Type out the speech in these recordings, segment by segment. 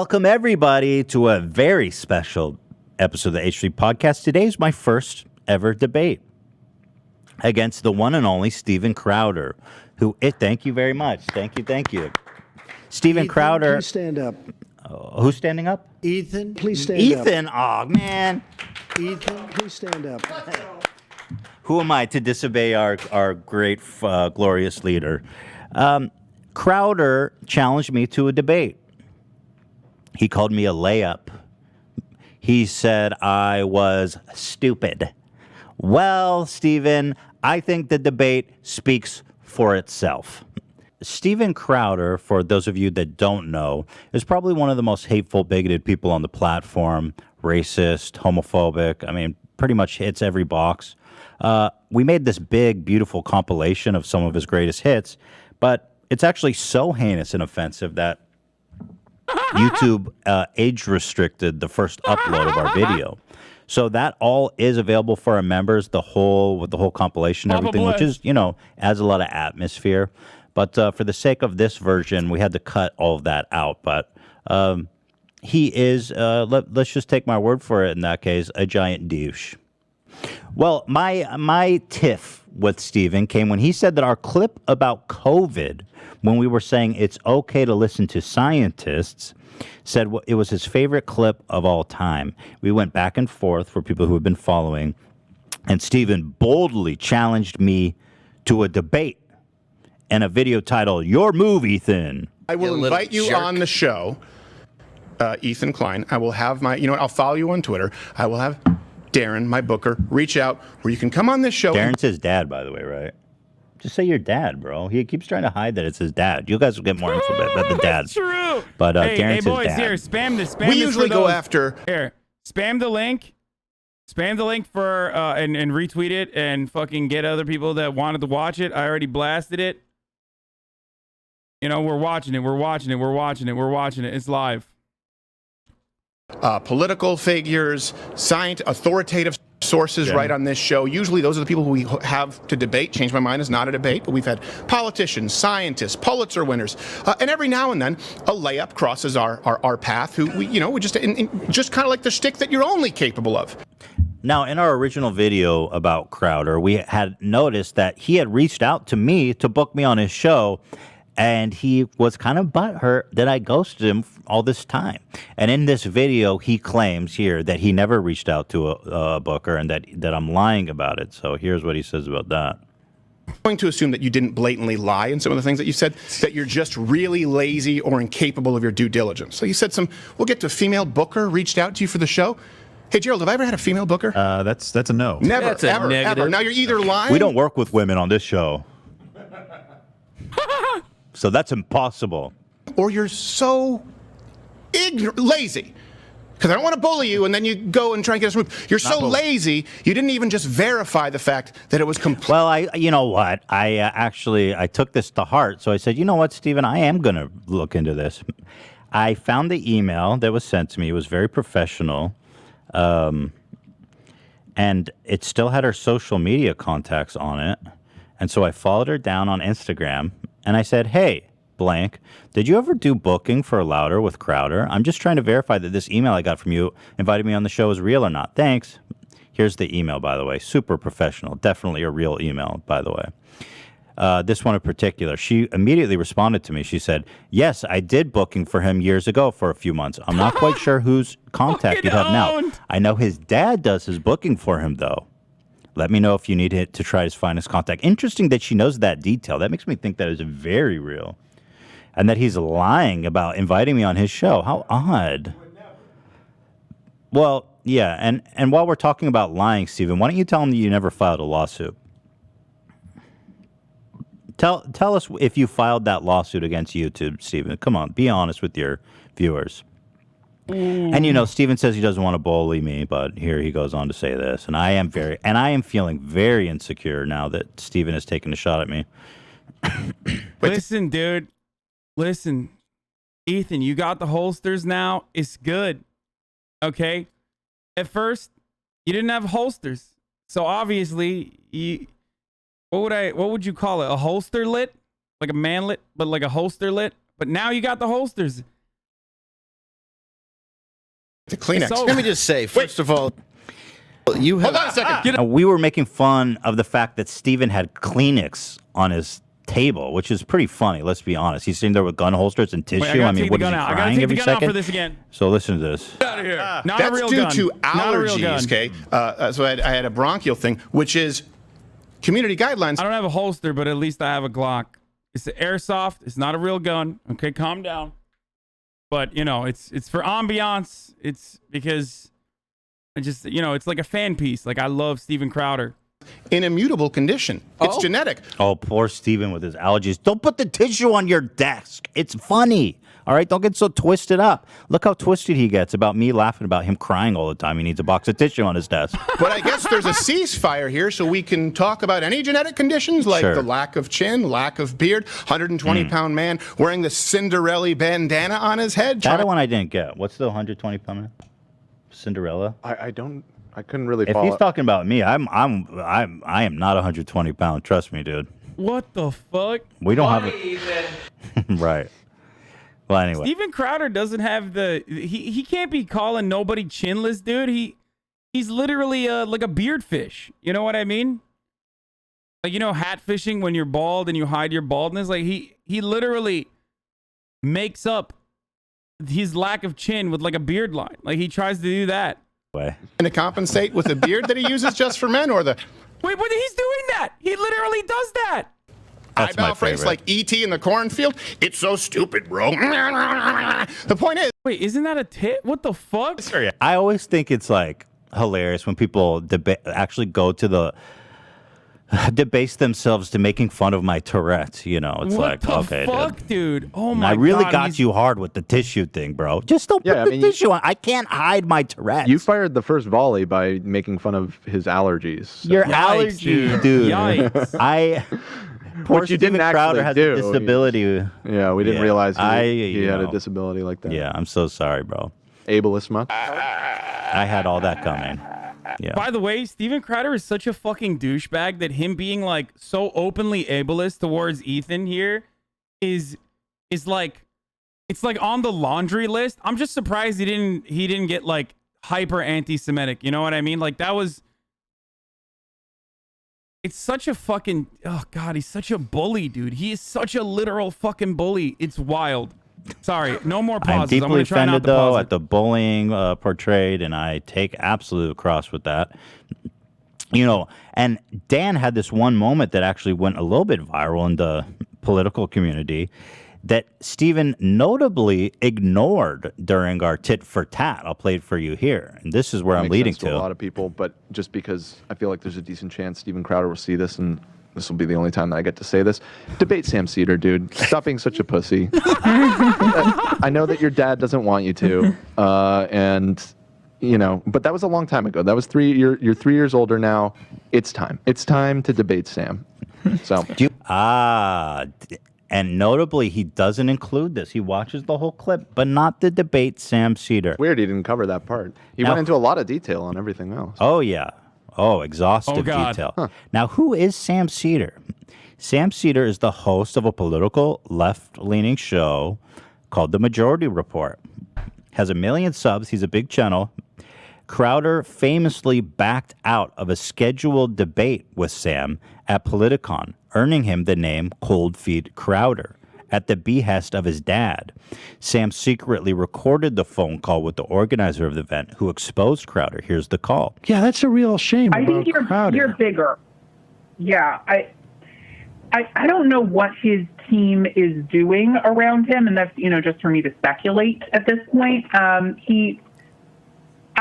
Welcome, everybody, to a very special episode of the H3 Podcast. Today is my first ever debate against the one and only Steven Crowder, thank you very much. Thank you. Steven Crowder. Please stand up. Who's standing up? Ethan, please stand up. Ethan, oh, man. Ethan, please stand up. Who am I to disobey our great, glorious leader? Crowder challenged me to a debate. He called me a layup. He said I was stupid. Well, Steven, I think the debate speaks for itself. Steven Crowder, for those of you that don't know, is probably one of the most hateful, bigoted people on the platform. Racist, homophobic. I mean, pretty much hits every box. We made this big, beautiful compilation of some of his greatest hits, but it's actually so heinous and offensive that YouTube age restricted the first upload of our video. So that all is available for our members, with the whole compilation, everything, which is, adds a lot of atmosphere. But for the sake of this version, we had to cut all of that out. But he is, let's just take my word for it in that case, a giant douche. Well, my tiff with Steven came when he said that our clip about COVID, when we were saying it's okay to listen to scientists, said it was his favorite clip of all time. We went back and forth for people who have been following, and Steven boldly challenged me to a debate and a video titled, Your Move, Ethan. I will invite you on the show, Ethan Klein. I will have I'll follow you on Twitter. I will have Darren, my booker, reach out where you can come on this show. Darren's his dad, by the way, right? Just say your dad, bro. He keeps trying to hide that it's his dad. You guys will get more info about the dad. That's true. But hey, Darren's boys, his dad. here, spam this. We usually go after. Here, spam the link. Spam the link for and retweet it and fucking get other people that wanted to watch it. I already blasted it. We're watching it. It's live. Political figures, authoritative sources right on this show. Usually those are the people who we have to debate. Change My Mind is not a debate, but we've had politicians, scientists, Pulitzer winners, and every now and then a layup crosses our path who we just kind of like the shtick that you're only capable of. Now, in our original video about Crowder, we had noticed that he had reached out to me to book me on his show, and he was kind of butthurt that I ghosted him all this time. And in this video, he claims here that he never reached out to a booker and that I'm lying about it. So here's what he says about that. I'm going to assume that you didn't blatantly lie in some of the things that you said, that you're just really lazy or incapable of your due diligence. So you said we'll get to a female booker reached out to you for the show. Hey, Gerald, have I ever had a female booker? That's a no. Never, that's a ever. Now you're either lying. We don't work with women on this show. So that's impossible. Or you're so lazy. Because I don't want to bully you, and then you go and try and get us removed. You're so lazy, you didn't even just verify the fact that it was complete. Well, you know what? I took this to heart. So I said, you know what, Steven? I am going to look into this. I found the email that was sent to me. It was very professional. And it still had her social media contacts on it. And so I followed her down on Instagram, and I said, hey, blank, did you ever do booking for Louder with Crowder? I'm just trying to verify that this email I got from you inviting me on the show is real or not. Thanks. Here's the email, by the way. Super professional. Definitely a real email, by the way. This one in particular. She immediately responded to me. She said, yes, I did booking for him years ago for a few months. I'm not quite sure whose contact you have now. I know his dad does his booking for him, though. Let me know if you need it to try to find his contact. Interesting that she knows that detail. That makes me think that is very real. And that he's lying about inviting me on his show. How odd. Well, yeah, and while we're talking about lying, Steven, why don't you tell him that you never filed a lawsuit? Tell us if you filed that lawsuit against YouTube, Steven. Come on, be honest with your viewers. And Steven says he doesn't want to bully me, but here he goes on to say this, and I am feeling very insecure now that Steven has taken a shot at me. Listen, dude. Listen, Ethan, you got the holsters now. It's good. Okay? At first, you didn't have holsters. So obviously, what would you call it? A holster lit? Like a manlet, but like a holster lit? But now you got the holsters. The Kleenex. So- Let me just say, first of all, you have. Hold on a second. We were making fun of the fact that Steven had Kleenex on his table, which is pretty funny. Let's be honest. He's sitting there with gun holsters and tissue. Wait, I gotta take the what is gun he out. I gotta crying take every the gun out second? for this again. So listen to this. Get out of here. Not a That's real due gun. to Not a real gun. allergies, okay? So I had a bronchial thing, which is community guidelines. I don't have a holster, but at least I have a Glock. It's an airsoft. It's not a real gun. Okay, calm down. But you know, it's for ambiance. It's because I just it's like a fan piece. Like I love Steven Crowder. In immutable condition. It's genetic. Oh, poor Steven with his allergies. Don't put the tissue on your desk. It's funny. All right, don't get so twisted up. Look how twisted he gets about me laughing about him crying all the time. He needs a box of tissue on his desk. But I guess there's a ceasefire here, so we can talk about any genetic conditions like Sure. the lack of chin, lack of beard, 120-pound man wearing the Cinderella bandana on his head. That one I didn't get. What's the 120-pound man? Cinderella? I couldn't really If follow. he's talking about me, I am not 120 pounds. Trust me, dude. What the fuck? We don't have it. Right. Well, anyway. Steven Crowder doesn't have the he can't be calling nobody chinless, dude. He's literally like a beard fish. You know what I mean? Like hat fishing when you're bald and you hide your baldness. Like he literally makes up his lack of chin with like a beard line. Like he tries to do that. Way. And to compensate with the beard that he uses just for men, or the Wait, but he's doing that. He literally does that. That's my eyebrow phrase favorite. like E.T. in the cornfield. It's so stupid, bro. The point is, Wait, isn't that a tit? What the fuck? I always think it's like hilarious when people actually go to the debase themselves to making fun of my Tourette's. It's What like, the okay, fuck, dude? Oh And my I really God, got he's- you hard with the tissue thing, bro. Just don't Yeah, put I the mean, tissue on. I can't hide my Tourette's. You fired the first volley by making fun of his allergies. So. Your Yikes, allergy, dude. dude. Yikes. Poor Which you didn't Steven Crowder has actually a do. disability. Yeah, we didn't Yeah, realize he you had a know. disability like that. Yeah, I'm so sorry, bro. Ableist much? I had all that coming. Yeah. By the way, Steven Crowder is such a fucking douchebag that him being like so openly ableist towards Ethan here is like it's like on the laundry list. I'm just surprised he didn't get like hyper anti-Semitic. You know what I mean? Like that was. It's such a fucking oh god, he's such a bully, dude. He is such a literal fucking bully. It's wild. Sorry, no more I'm pauses. deeply gonna try not offended, to though, pause at it. the bullying portrayed, and I take absolute cross with that. And Dan had this one moment that actually went a little bit viral in the political community that Steven notably ignored during our tit for tat. I'll play it for you here. And this is where I'm Makes leading sense to a lot of people, but just because I feel like there's a decent chance Steven Crowder will see this, and this will be the only time that I get to say this. Debate Sam Seder, dude. Stop being such a pussy. I know that your dad doesn't want you to, but that was a long time ago. That was you're 3 years older now. It's time. It's time to debate Sam. So and notably, he doesn't include this. He watches the whole clip, but not the debate Sam Seder. weird he didn't cover that part. He Now- went into a lot of detail on everything else. Oh, yeah. Oh, exhaustive Oh, God. detail. Now, who is Sam Seder? Sam Seder is the host of a political left-leaning show called The Majority Report. Has 1 million subs. He's a big channel. Crowder famously backed out of a scheduled debate with Sam at Politicon, earning him the name Cold Feet Crowder at the behest of his dad. Sam secretly recorded the phone call with the organizer of the event, who exposed Crowder. Here's the call. Yeah, that's a real shame I about think Crowder. you're bigger. Yeah, I don't know what his team is doing around him, and that's just for me to speculate at this point. I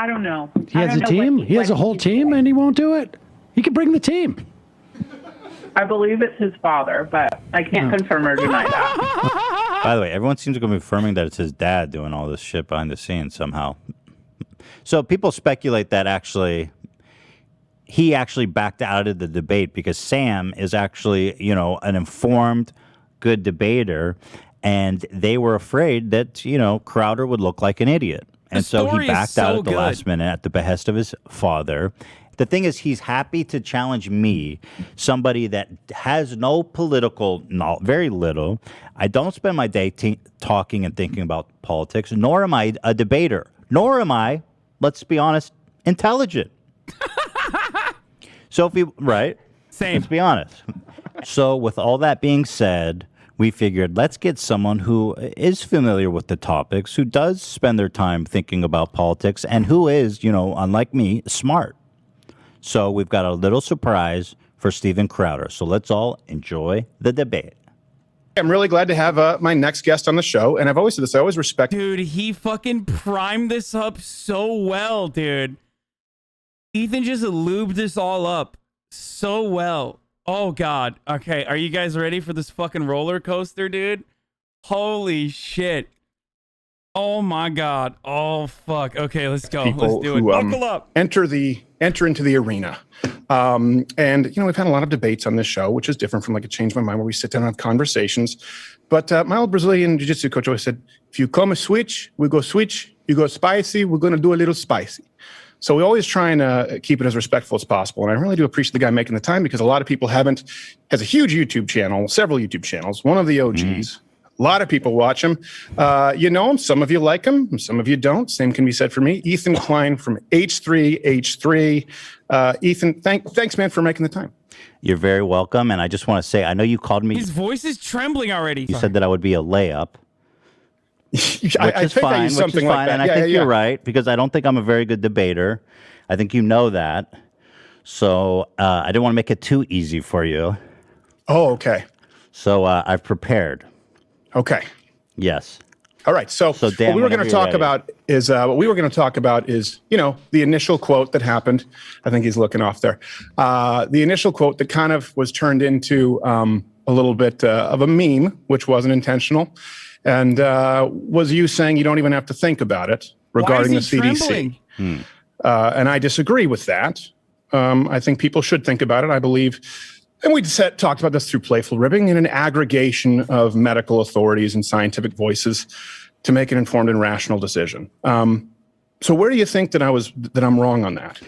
don't know. He has a team? He has a whole team and he won't do it? He could bring the team. I believe it's his father, but I can't confirm or deny that. By the way, everyone seems to be confirming that it's his dad doing all this shit behind the scenes somehow. So people speculate that he actually backed out of the debate because Sam is actually, an informed, good debater, and they were afraid that, Crowder would look like an idiot. And so he story is backed out so at the good. last minute at the behest of his father. The thing is, he's happy to challenge me, somebody that has no political knowledge, very little. I don't spend my day talking and thinking about politics, nor am I a debater. nor am I, let's be honest, intelligent. So right? Same. Let's be honest. So with all that being said, we figured let's get someone who is familiar with the topics, who does spend their time thinking about politics, and who is, unlike me, smart. So we've got a little surprise for Steven Crowder. So let's all enjoy the debate. I'm really glad to have my next guest on the show. And I've always said this, I always respect. Dude, he fucking primed this up so well, dude. Ethan just lubed this all up so well. Oh, God. Okay, are you guys ready for this fucking roller coaster, dude? Holy shit. Oh, my God. Oh, fuck. Okay, let's go. Let's do it. Buckle up. Enter into the arena. And, we've had a lot of debates on this show, which is different from like a Change My Mind where we sit down and have conversations. But my old Brazilian jiu-jitsu coach always said, if you come a switch, we go switch. You go spicy, we're going to do a little spicy. So we always try and keep it as respectful as possible. And I really do appreciate the guy making the time because a lot of people has a huge YouTube channel, several YouTube channels, one of the OGs. A lot of people watch him. You know him. Some of you like him. Some of you don't. Same can be said for me. Ethan Klein from H3H3. Ethan, thanks, man, for making the time. You're very welcome. And I just want to say, I know you called me. His voice is trembling already. You said that I would be a layup. I think I use something like that. And I think you're right, because I don't think I'm a very good debater. I think you know that. So I didn't want to make it too easy for you. Oh, okay. So I've prepared. Okay. Yes. All right. So Dan, what we were going to talk about is the initial quote that happened. I think he's looking off there. The initial quote that kind of was turned into a little bit of a meme, which wasn't intentional, and was you saying you don't even have to think about it regarding the CDC. And I disagree with that. I think people should think about it. I believe. And we talked about this through playful ribbing and an aggregation of medical authorities and scientific voices to make an informed and rational decision. So where do you think that I'm wrong on that?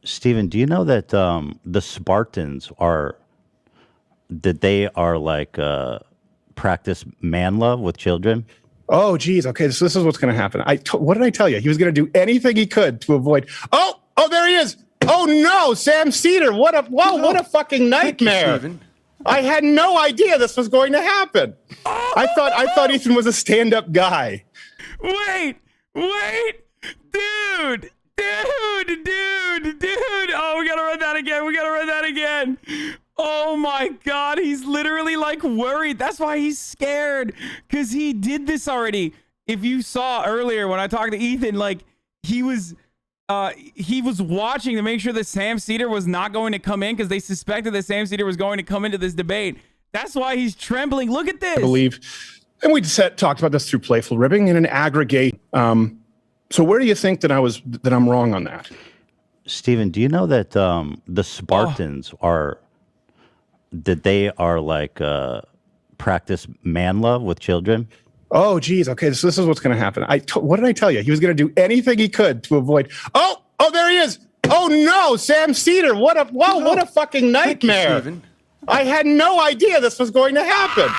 Steven, do you know that the Spartans are like practice man love with children? Oh, geez. Okay, so this is what's going to happen. What did I tell you? He was going to do anything he could to avoid. Oh, there he is. Oh no, Sam Seder! What a fucking nightmare! I had no idea this was going to happen. I thought Ethan was a stand-up guy. Wait, dude! Oh, we gotta run that again. Oh my God, he's literally like worried. That's why he's scared, because he did this already. If you saw earlier when I talked to Ethan, like he was watching to make sure that Sam Seder was not going to come in, because they suspected that Sam Seder was going to come into this debate. That's why he's trembling. Look at this. I believe, and we talked about this through playful ribbing and an aggregate. So where do you think that I'm wrong on that? Steven, do you know that the Spartans are like practice man love with children? Oh, geez. Okay, so this is what's going to happen. What did I tell you? He was going to do anything he could to avoid. Oh, there he is. Oh no, Sam Seder! What a fucking nightmare! I had no idea this was going to happen.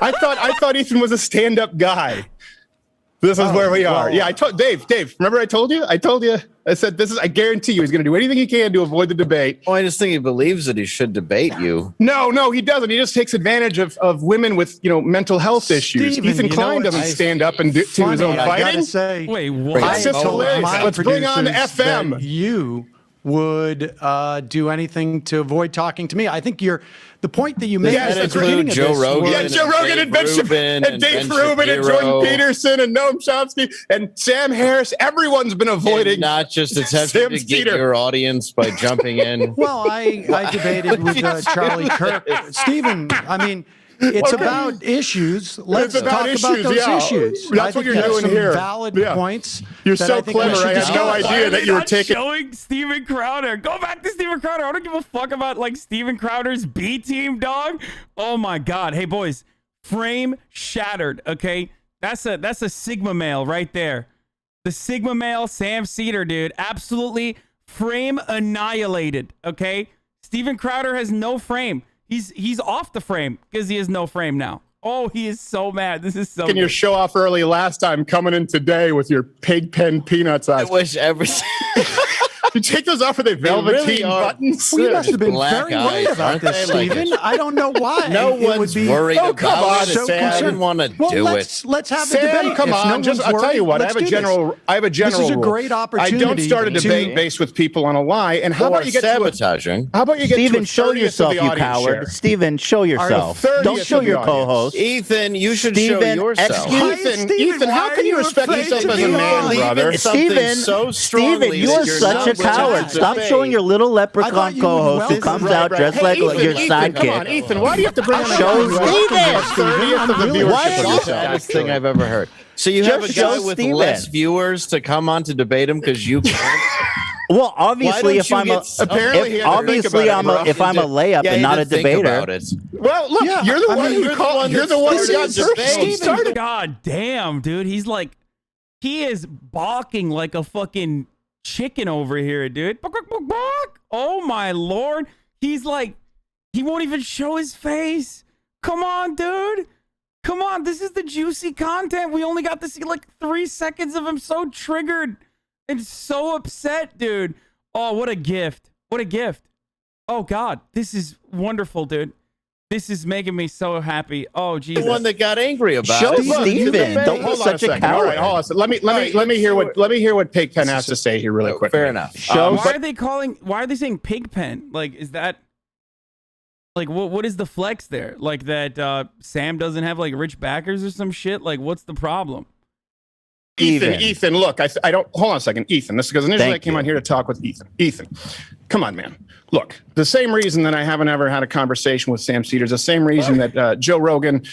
I thought Ethan was a stand-up guy. This is where we are. Yeah, I told Dave. Remember I told you? I said this is. I guarantee you, he's going to do anything he can to avoid the debate. Well, I just think he believes that he should debate you. No, he doesn't. He just takes advantage of women with mental health issues. Ethan Klein doesn't stand up and do his own fighting. I gotta say, wait, what? It's just hilarious. Let's bring on FM. You would do anything to avoid talking to me. I think the point that you made Yes, at the that's right. beginning of Joe this Rogan. was- Yeah, Joe Rogan and Ben Rubin and Dave Ben Rubin and Shapiro. Jordan Peterson and Noam Chomsky and Sam Harris. Everyone's been avoiding. And not just attempting Sam to get Seder. your audience by jumping in. Well, I debated with Charlie Kirk. Stephen, I mean, it's about issues. Let's It's about talk about issues, those yeah. issues. That's I what think you're you have doing some here. valid Yeah. points. You're that so I think we clever. should I had no discuss. idea that you were taking. Showing Steven Crowder. Go back to Steven Crowder. I don't give a fuck about like Steven Crowder's B team, dog. Oh my God. Hey boys, frame shattered. Okay, that's a Sigma male right there. The Sigma male Sam Seder, dude. Absolutely frame annihilated. Okay, Steven Crowder has no frame. He's off the frame because he has no frame now. Oh, he is so mad. This is so Taking your good. show off early last time, coming in today with your pig pen peanuts I eyes. wish every. You take those off with the velveteen really are. buttons. Well, you must have been Black very worried eyes, about aren't this, they? Like Stephen. I don't know why. No It would one's be- worried Oh, come about on, it. so Say, I concerned. didn't want to Well, do let's have the Sam, debate. come If on. no Just one's I'll tell you worried, what. I let's have a do general. I have a general. This is a rule. great opportunity. I don't start a debate based with people on a lie. And how Or about you get to a, sabotaging? how about you get to Steven, a show 30th yourself, of the you audience coward. share? Steven, show yourself. 30th Don't show of the your audience. co-host. Ethan, you should show Steven, yourself. excuse- Ethan, how can you respect yourself as a man, brother? Steven, so strongly Steven, you are that you're such not a willing to coward. Stop debate. showing your little I leprechaun thought you would co-host who welcome- comes out dressed Hey, like Ethan, your Ethan, come on, sidekick. Ethan, why do you have to bring on a Show guy who has Steven. 30th of the I'm really- viewership Why of are you- yourself? Saddest thing I've ever heard. So you have a Just guy show with Steven. less viewers to come on to debate him because you can't. Well, obviously, don't if you I'm a, get some- Apparently he if, had to think obviously about I'm it, a, bro. if I'm a layup Yeah, and you not had a to think debater. about it. Well, look, Yeah, you're the I one mean, who called. You're the one who got started. God damn, dude. He's like, he is balking like a fucking chicken over here, dude. Bark, bark, bark, bark. Oh my lord. He's like, he won't even show his face. Come on, dude. Come on. This is the juicy content. We only got to see like 3 seconds of him so triggered and so upset, dude. Oh, what a gift. What a gift. Oh God. This is wonderful, dude. This is making me so happy. Oh Jesus. The one that got angry about Show it. Steven. Don't be Hold on a such a second. All right, coward. hold on a second. Let me hear what Pigpen has to say here really quick. Fair enough. Why are they saying pig pen? Like, is that like what is the flex there? Like that Sam doesn't have like rich backers or some shit? Like, what's the problem? Ethan, look, I don't, hold on a second, Ethan, this is because initially I Thank came you. on here to talk with Ethan, come on, man. Look, the same reason that I haven't ever had a conversation with Sam Seder is the same reason that Joe Rogan,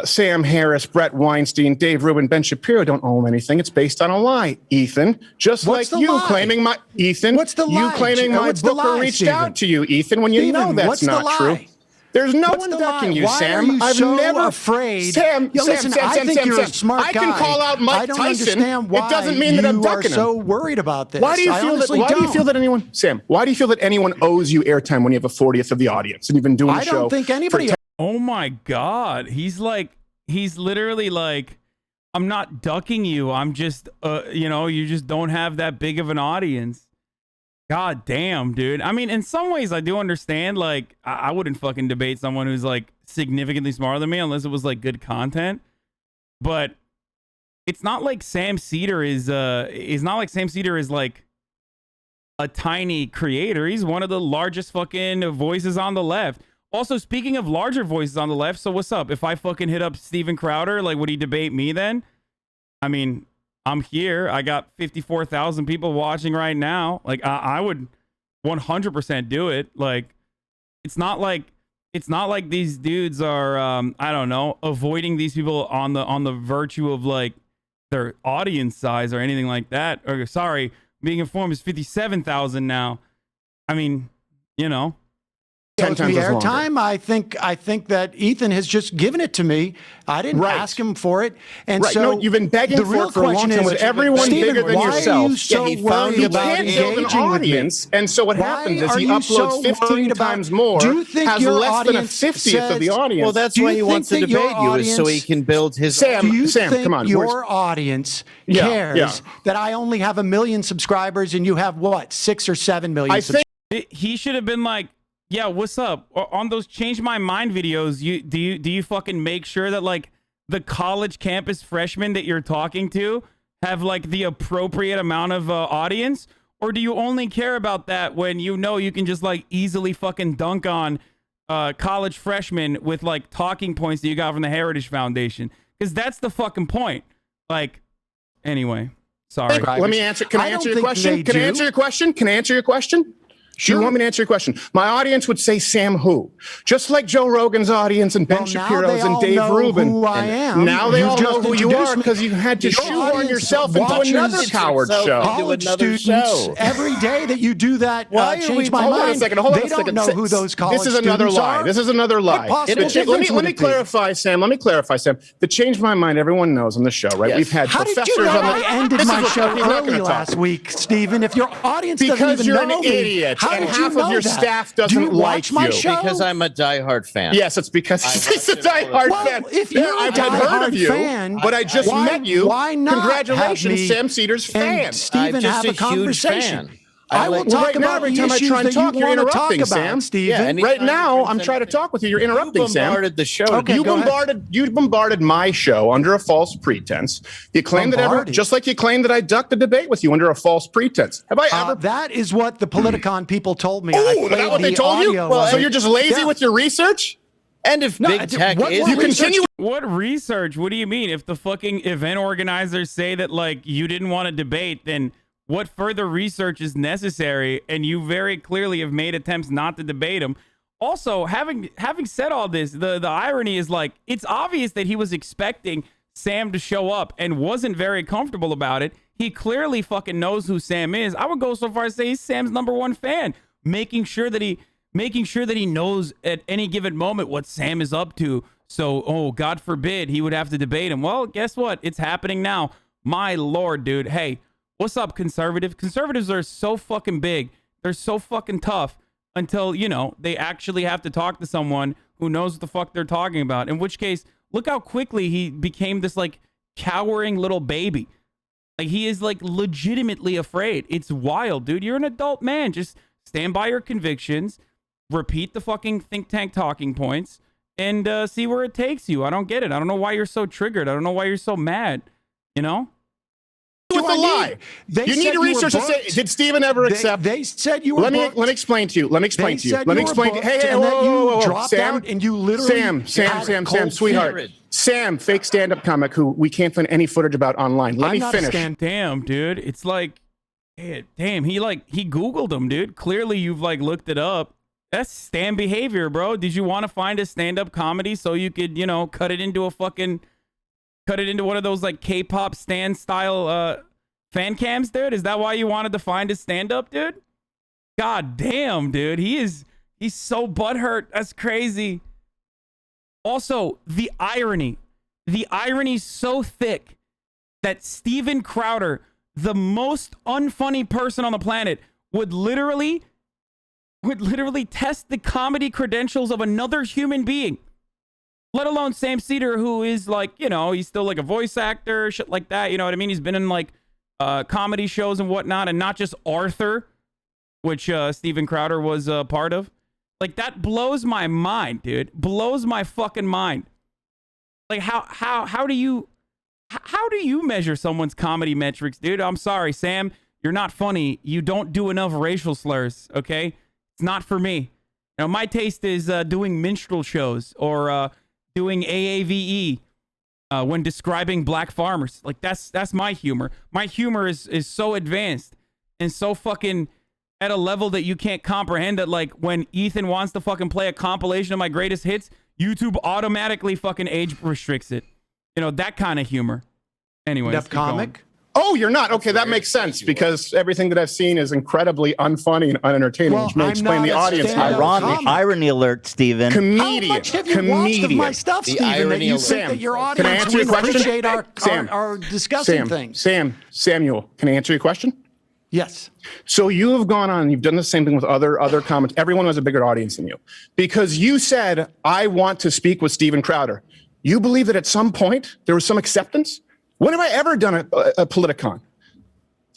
Sam Harris, Brett Weinstein, Dave Rubin, Ben Shapiro don't own anything. It's based on a lie, Ethan. Just What's like the you lie? claiming my, Ethan, What's the you lie? claiming my What's the booker lie, reached Steven? out to you, Ethan, when you know Steven, that's what's the not true. lie? There's no What's one the ducking lie? you, Why Sam. are you I've so never afraid? Sam, Yo, listen, I think you're a smart I can guy. call out Mike I don't Tyson. understand why It doesn't mean that I'm you are ducking him. so worried about this. Why do you I feel that? honestly Why do you don't. feel that anyone, Sam? Why do you feel that anyone owes you airtime when you have a 40th of the audience and you've been doing the I show? don't think anybody. Oh my God. He's literally like, I'm not ducking you. I'm just, you just don't have that big of an audience. God damn, dude. I mean, in some ways I do understand. Like, I wouldn't fucking debate someone who's like significantly smarter than me unless it was like good content. But it's not like Sam Seder is like a tiny creator. He's one of the largest fucking voices on the left. Also, speaking of larger voices on the left, so what's up? If I fucking hit up Steven Crowder, like, would he debate me then? I mean, I'm here. I got 54,000 people watching right now. Like, I would 100% do it. Like, it's not like these dudes are, I don't know, avoiding these people on the virtue of like their audience size or anything like that. Or sorry, being informed is 57,000 now. I mean, 10 times the as longer. airtime. I think that Ethan has just given it to me. I didn't Right. ask him for it, and Right. so No, you've been begging the for real it for a long question time is, with everyone Steven, bigger than why yourself. Are you so he found worried He about can't build an engaging with me? audience, and so what Why happens is are he you uploads so 15 worried about- times more, Do you think has your less than a audience 50th of the says- audience. Well, that's Do you why he think wants to that your debate you, is so he audience- can build his. Sam, Do you think come on. your audience Yeah, cares yeah. that I only have 1 million subscribers and you have what, 6 or 7 million? I think he should have been like, yeah, what's up? On those Change My Mind videos, do you fucking make sure that like the college campus freshmen that you're talking to have like the appropriate amount of audience? Or do you only care about that when you know you can just like easily fucking dunk on college freshmen with like talking points that you got from the Heritage Foundation? Because that's the fucking point. Like, anyway, sorry. Let me answer. Can I don't answer your think question? they Can I do. answer your question? Can I answer your question? Do you want me to answer your question? My audience would say Sam who? Just like Joe Rogan's audience and Ben Well, now Shapiro's they and all Dave know Rubin. who I am. Now they You all know just who you introduced are me. because you had to Your shoehorn audience yourself into watches another coward yourself show. into College another students show. every day that you do that Why are change we- my Hold mind. on a second. Hold on they a second. don't know who those college This is another students lie. are. This is another lie. What possible Let difference me would it be? clarify, Sam. Let me clarify, Sam. The Change My Mind, everyone knows on the show, right? Yes. We've had How did professors you know on the. I ended This is my what- show he's not early gonna talk. last week, Stephen? If your audience doesn't Because even you're know an me, idiot. How and did you half know of your that? staff Do you doesn't like watch my you. show? Because I'm a diehard fan. Yes, it's because he's a diehard Well, fan. if you're a I've heard diehard of you, fan, but I just met you. Why not Congratulations, have me Sam Cedars fan. and Steven I'm just have a a huge conversation? fan. I will like- talk right now, about every the time I issues try and that talk, you you're want to talk interrupting, about, Sam. Steven. Yeah, and Right now, I'm trying to talk with you. You're interrupting, You Sam. bombarded the show. Okay, You go ahead. bombarded my show under a false pretense. You claimed Bombarded? just like you claimed that I ducked the debate with you under a false pretense. Have I ever? That is what the Politicon people told me. I Oh, is played that what they the told you? audio Well, of so it. you're just lazy Yeah. with your research? And if No, big tech what- is what You continue. What research? What do you mean? If the fucking event organizers say that like you didn't want to debate, then what further research is necessary? And you very clearly have made attempts not to debate him. Also, having said all this, the irony is like it's obvious that he was expecting Sam to show up and wasn't very comfortable about it. He clearly fucking knows who Sam is. I would go so far as to say he's Sam's #1 fan, making sure that he knows at any given moment what Sam is up to. So, oh, God forbid he would have to debate him. Well, guess what? It's happening now. My Lord, dude. Hey, what's up, conservative? Conservatives are so fucking big. They're so fucking tough until, you know, they actually have to talk to someone who knows what the fuck they're talking about. In which case, look how quickly he became this, like, cowering little baby. Like, he is, like, legitimately afraid. It's wild, dude. You're an adult man. Just stand by your convictions, repeat the fucking think tank talking points, and see where it takes you. I don't get it. I don't know why you're so triggered. I don't know why you're so mad, you know? With the lie. You need to research and say, did Stephen ever accept? They said you were Let me booked. explain to you. Let me explain They to you. said Let me you were explain. booked Hey, hey, and whoa, that you whoa, whoa, whoa. dropped Sam, out and you literally had cold sweetheart. feet. Sam, fake stand-up comic who we can't find any footage about online. Let I'm me not a finish. Damn, dude. It's like, damn, he Googled him, dude. Clearly you've like looked it up. That's Stan behavior, bro. Did you want to find a stand-up comedy so you could, you know, cut it into one of those like K-pop Stan style fan cams, dude? Is that why you wanted to find a stand-up, dude? God damn, dude. He's so butthurt. That's crazy. Also, the irony's so thick that Steven Crowder, the most unfunny person on the planet, would literally test the comedy credentials of another human being, let alone Sam Cedar, who is like, you know, he's still like a voice actor, shit like that. You know what I mean? He's been in like comedy shows and whatnot, and not just Arthur, which Steven Crowder was a part of. Like, that blows my mind, dude. Blows my fucking mind. Like, how do you measure someone's comedy metrics, dude? I'm sorry, Sam. You're not funny. You don't do enough racial slurs, okay? It's not for me. You know, my taste is doing minstrel shows or doing AAVE when describing black farmers. Like, that's my humor. My humor is so advanced and so fucking at a level that you can't comprehend, that like when Ethan wants to fucking play a compilation of my greatest hits, YouTube automatically fucking age restricts it. You know, that kind of humor. Anyway, comic. Oh, you're not? Okay, that makes sense because everything that I've seen is incredibly unfunny and unentertaining, Well, which may I'm explain not the a audience. stand-up comic. Irony alert, Steven. Comedian. How much have you watched of my stuff, The Steven, that irony you alert. think that your Can I audience answer your would question? appreciate Sam. our discussing things? Samuel, can I answer your question? Yes. So you have gone on, you've done the same thing with other comments. Everyone has a bigger audience than you because you said, I want to speak with Steven Crowder. You believe that at some point there was some acceptance? When have I ever done a Politicon?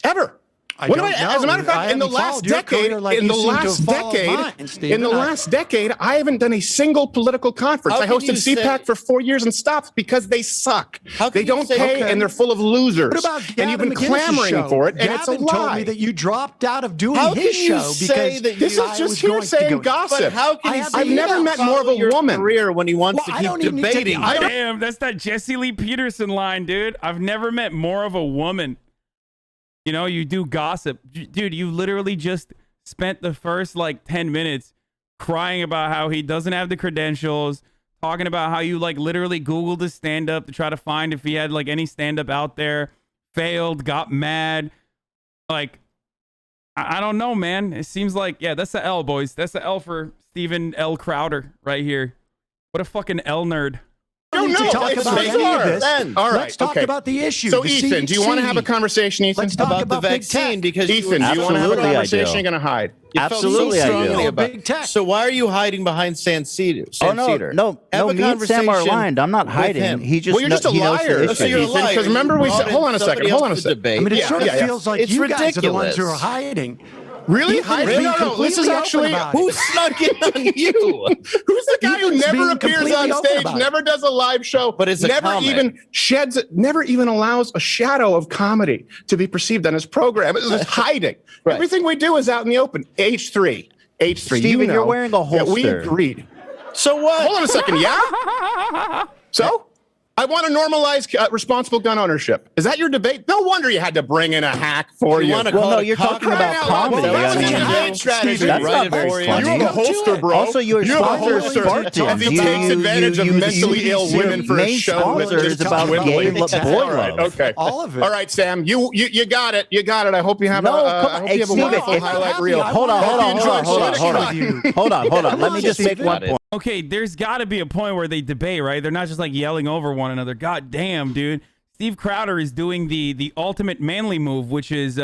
Ever? I When don't have as a know. matter of fact, I in the haven't last followed your decade, career like in you the seem to last have followed decade, mine, Steven. in the last decade, I haven't done a single political conference. How I can hosted you say- CPAC for 4 years and stopped because they suck. How can They you don't say- pay Okay. and they're full of losers. What about and you've been Gavin McInnes's clamoring show? for it, and it's a Gavin told lie. me that you dropped out of doing How his can you show say because that This you- is I just was going to hearsay go- and gossip. But how can I he have say I've never that met more of follow a your woman. career when he wants Well, to I don't keep even need to- debating? I don't- Damn, that's that Jesse Lee Peterson line, dude. I've never met more of a woman. You know, you do gossip. Dude, you literally just spent the first like 10 minutes crying about how he doesn't have the credentials, talking about how you like literally Googled his stand-up to try to find if he had like any stand-up out there, failed, got mad. Like, I don't know, man. It seems like, yeah, that's the L, boys. That's the L for Steven L. Crowder right here. What a fucking L nerd. need to talk it's about any bizarre. of this. All right, Let's talk okay. about the issue. So, the Ethan, do you want to have a CDC. conversation, Ethan? Let's talk about the big vaccine tech. because Ethan, do you want to have a Absolutely, I conversation? do. You're going to hide. You felt Absolutely, so I strongly do. about Big tech. So why are you hiding behind San Cedar? Oh no, no, Have a me and Sam are conversation aligned. I'm not with hiding. him. He just Well, you're just a he knows the liar. issue. So you're a Ethan, liar. because remember we You said, brought hold in on a second, somebody hold on a else to second. debate. I mean, it Yeah, sort of yeah, yeah. feels like It's you guys are the ones ridiculous. who are hiding. Really? Ethan is Hiding? being No, no, this is completely actually... open about it. Who snuck in on you? Who's the guy who Ethan's never being appears completely on open stage, about it. never does a live show, But it's a never comment. even sheds, never even allows a shadow of comedy to be perceived on his program? It's just hiding. Right. Everything we do is out in the open. H3. Steven, you know you're wearing a that we holster. agreed. So what? Hold on a second, yeah? So? I want to normalize responsible gun ownership. Is that your debate? No wonder you had to bring in a hack for you. wanna Well, call no, it you're talking about Well, comedy. that's I what mean, you debate do. strategy. Steven, that's Write not it very for you. funny. You have a holster, bro. Also, you're You have a sponsor holster Spartans. that takes advantage of mentally ill women for a main show with sponsor just is about dwindling. gay boy All right, love. okay. All of it. All right, Sam, you got it. You got it. I hope you have No, a come on. I hope Hey, you have a Steven, wonderful if- highlight reel. Hold on, hold Hope you on, enjoy hold on, hold on, political hold on. time. Hold on. Come Let me on, just make Steven. one point. Okay, there's got to be a point where they debate, right? They're not just like yelling over one another. God damn, dude. Steve Crowder is doing the ultimate manly move, which is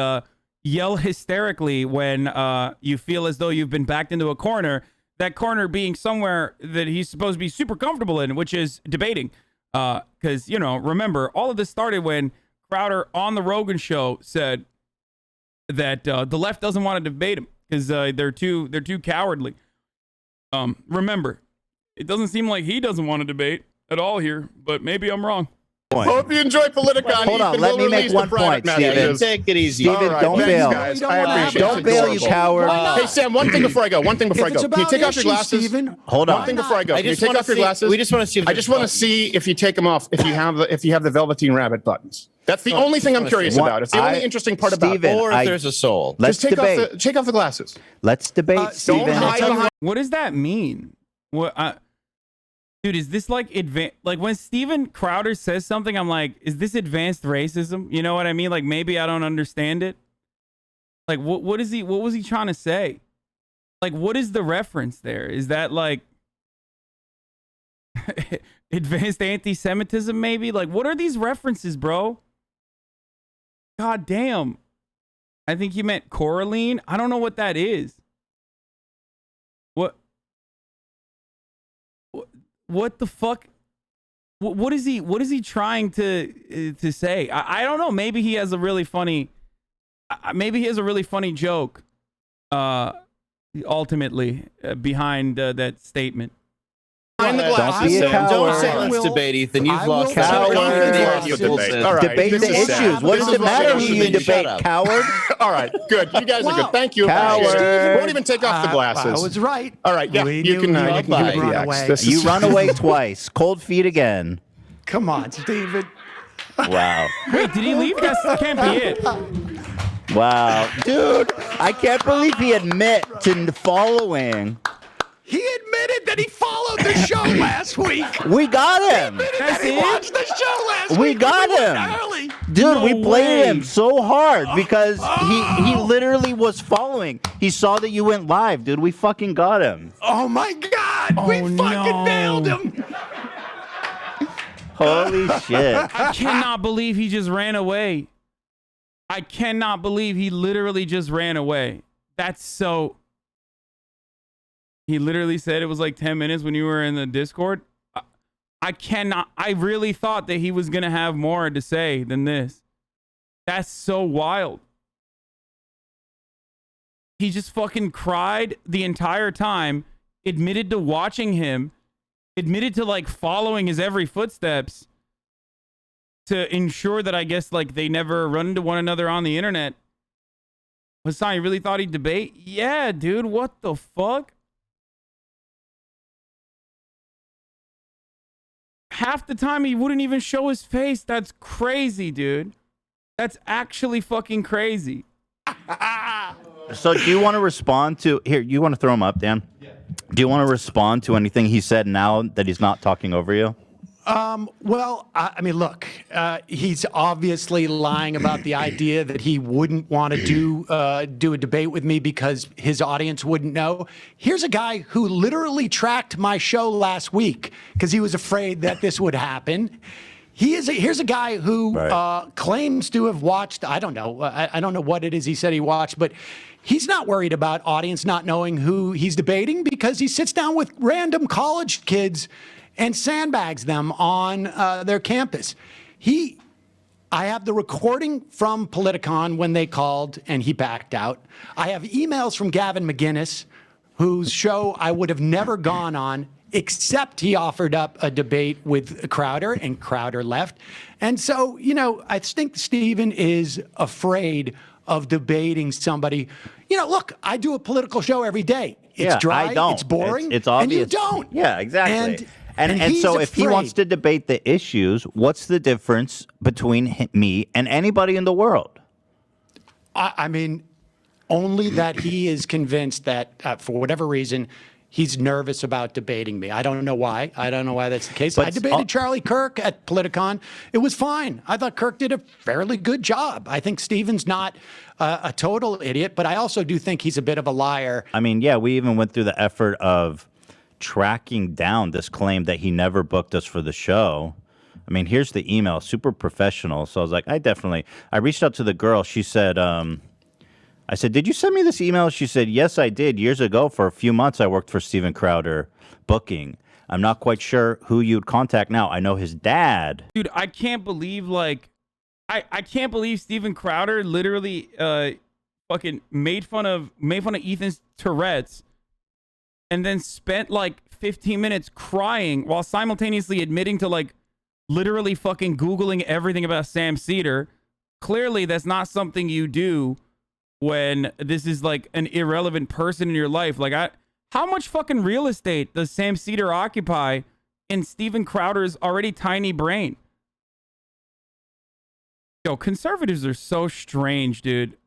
yell hysterically when you feel as though you've been backed into a corner. That corner being somewhere that he's supposed to be super comfortable in, which is debating. Because, remember, all of this started when Crowder on the Rogan show said that the left doesn't want to debate him because they're too cowardly. Remember, it doesn't seem like he doesn't want to debate at all here, but maybe I'm wrong. Hope you enjoy Politicon. Hold on, Ethan let will me make release the one private point, Steven. messages. Take it easy. Steven, All right, don't thanks, bail. guys. You don't I wanna appreciate have it. Don't it. bail, you Adorable. coward. Hey, Sam, one thing before I go. One thing before I If go. it's Can you about take off your issues, glasses? Steven, Hold on. One thing before I go. I Can you just take wanna off your see- glasses? we just wanna see if I there's just want to buttons. see if you take them off. If you have the Velveteen Rabbit buttons. That's the only thing I'm curious One- about. It's the only interesting part about Steven, it. Or if I- there's a soul. Let's Just debate. take off the glasses. Let's debate, Don't Steven. hide behind. What does that mean? What, dude, is this like like when Steven Crowder says something, I'm like, is this advanced racism? You know what I mean? Like maybe I don't understand it. Like what was he trying to say? Like what is the reference there? Is that like advanced anti-Semitism maybe? Like what are these references, bro? God damn. I think he meant Coraline. I don't know what that is. What the fuck? What is he trying to say? I don't know. Maybe he has a really funny joke. Ultimately, behind that statement. Behind the Don't glasses. be a coward. Don't say I let's will- debate, Ethan. You've I lost will- Coward. All right, Debate this the is sad. issues. What This does is it matter who really you Steven, debate, shut up. coward? All right, good. You guys are Wow. good. Thank you. Coward. Appreciate it. Won't even take off the glasses. I was right. All right, yeah, We you knew can you'd give me run the X. away. This You is- run away twice. Cold feet again. Come on, Steven. Wow. Wait, did he leave? That can't be it. Wow. Dude, I can't believe he admit to following. He admitted that he followed the show last week. We got him. That he watched the show last We week. got went him. early. Dude, No we played way. him so hard because he literally was following. He saw that you went live, dude. We fucking got him. Oh my God, we fucking no. nailed him. Holy shit. I cannot believe he just ran away. I cannot believe he literally just ran away. That's so. He literally said it was like 10 minutes when you were in the Discord. I cannot. I really thought that he was going to have more to say than this. That's so wild. He just fucking cried the entire time, admitted to watching him, admitted to like following his every footsteps to ensure that I guess like they never run into one another on the internet. Hasan, you really thought he'd debate? Yeah, dude, what the fuck? Half the time he wouldn't even show his face. That's crazy, dude. That's actually fucking crazy. So do you want to respond to here? You want to throw him up, Dan? Yeah. Do you want to respond to anything he said now that he's not talking over you? Well, I mean, look, he's obviously lying about the idea that he wouldn't want to do a debate with me because his audience wouldn't know. Here's a guy who literally tracked my show last week because he was afraid that this would happen. Here's a guy who claims to have watched, I don't know. I don't know what it is he said he watched, but he's not worried about audience not knowing who he's debating because he sits down with random college kids and sandbags them on their campus. I have the recording from Politicon when they called and he backed out. I have emails from Gavin McGinnis, whose show I would have never gone on, except he offered up a debate with Crowder, and Crowder left. And so, I think Stephen is afraid of debating somebody. Look, I do a political show every day. It's dry, I don't. It's boring, it's obvious. and you don't. Yeah, exactly. And he's so if he afraid. wants to debate the issues, what's the difference between me and anybody in the world? I mean, only that he is convinced that for whatever reason, he's nervous about debating me. I don't know why. I don't know why that's the case. But I debated Charlie Kirk at Politicon. It was fine. I thought Kirk did a fairly good job. I think Stephen's not a total idiot, but I also do think he's a bit of a liar. I mean, yeah, we even went through the effort of tracking down this claim that he never booked us for the show. I mean, here's the email, super professional. So I was like, I reached out to the girl. She said, I said, did you send me this email? She said, yes, I did. Years ago, for a few months, I worked for Steven Crowder booking. I'm not quite sure who you'd contact now. I know his dad. Dude, I can't believe, I can't believe Steven Crowder literally fucking made fun of Ethan's Tourette's and then spent 15 minutes crying while simultaneously admitting to literally fucking Googling everything about Sam Seder. Clearly, that's not something you do when this is an irrelevant person in your life. How much fucking real estate does Sam Seder occupy in Steven Crowder's already tiny brain? Yo, conservatives are so strange, dude.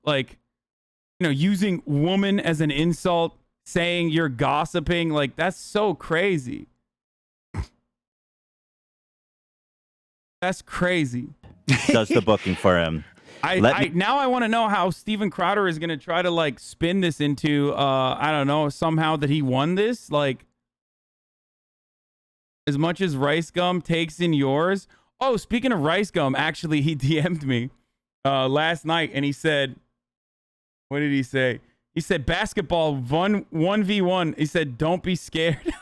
Using woman as an insult, saying you're gossiping, that's so crazy. That's crazy. Does the booking for him. Now I want to know how Steven Crowder is going to try to spin this into, I don't know, somehow that he won this. As much as Rice Gum takes in yours. Oh, speaking of Rice Gum, actually, he DM'd me last night and he said, what did he say? He said, basketball 1v1. He said, don't be scared.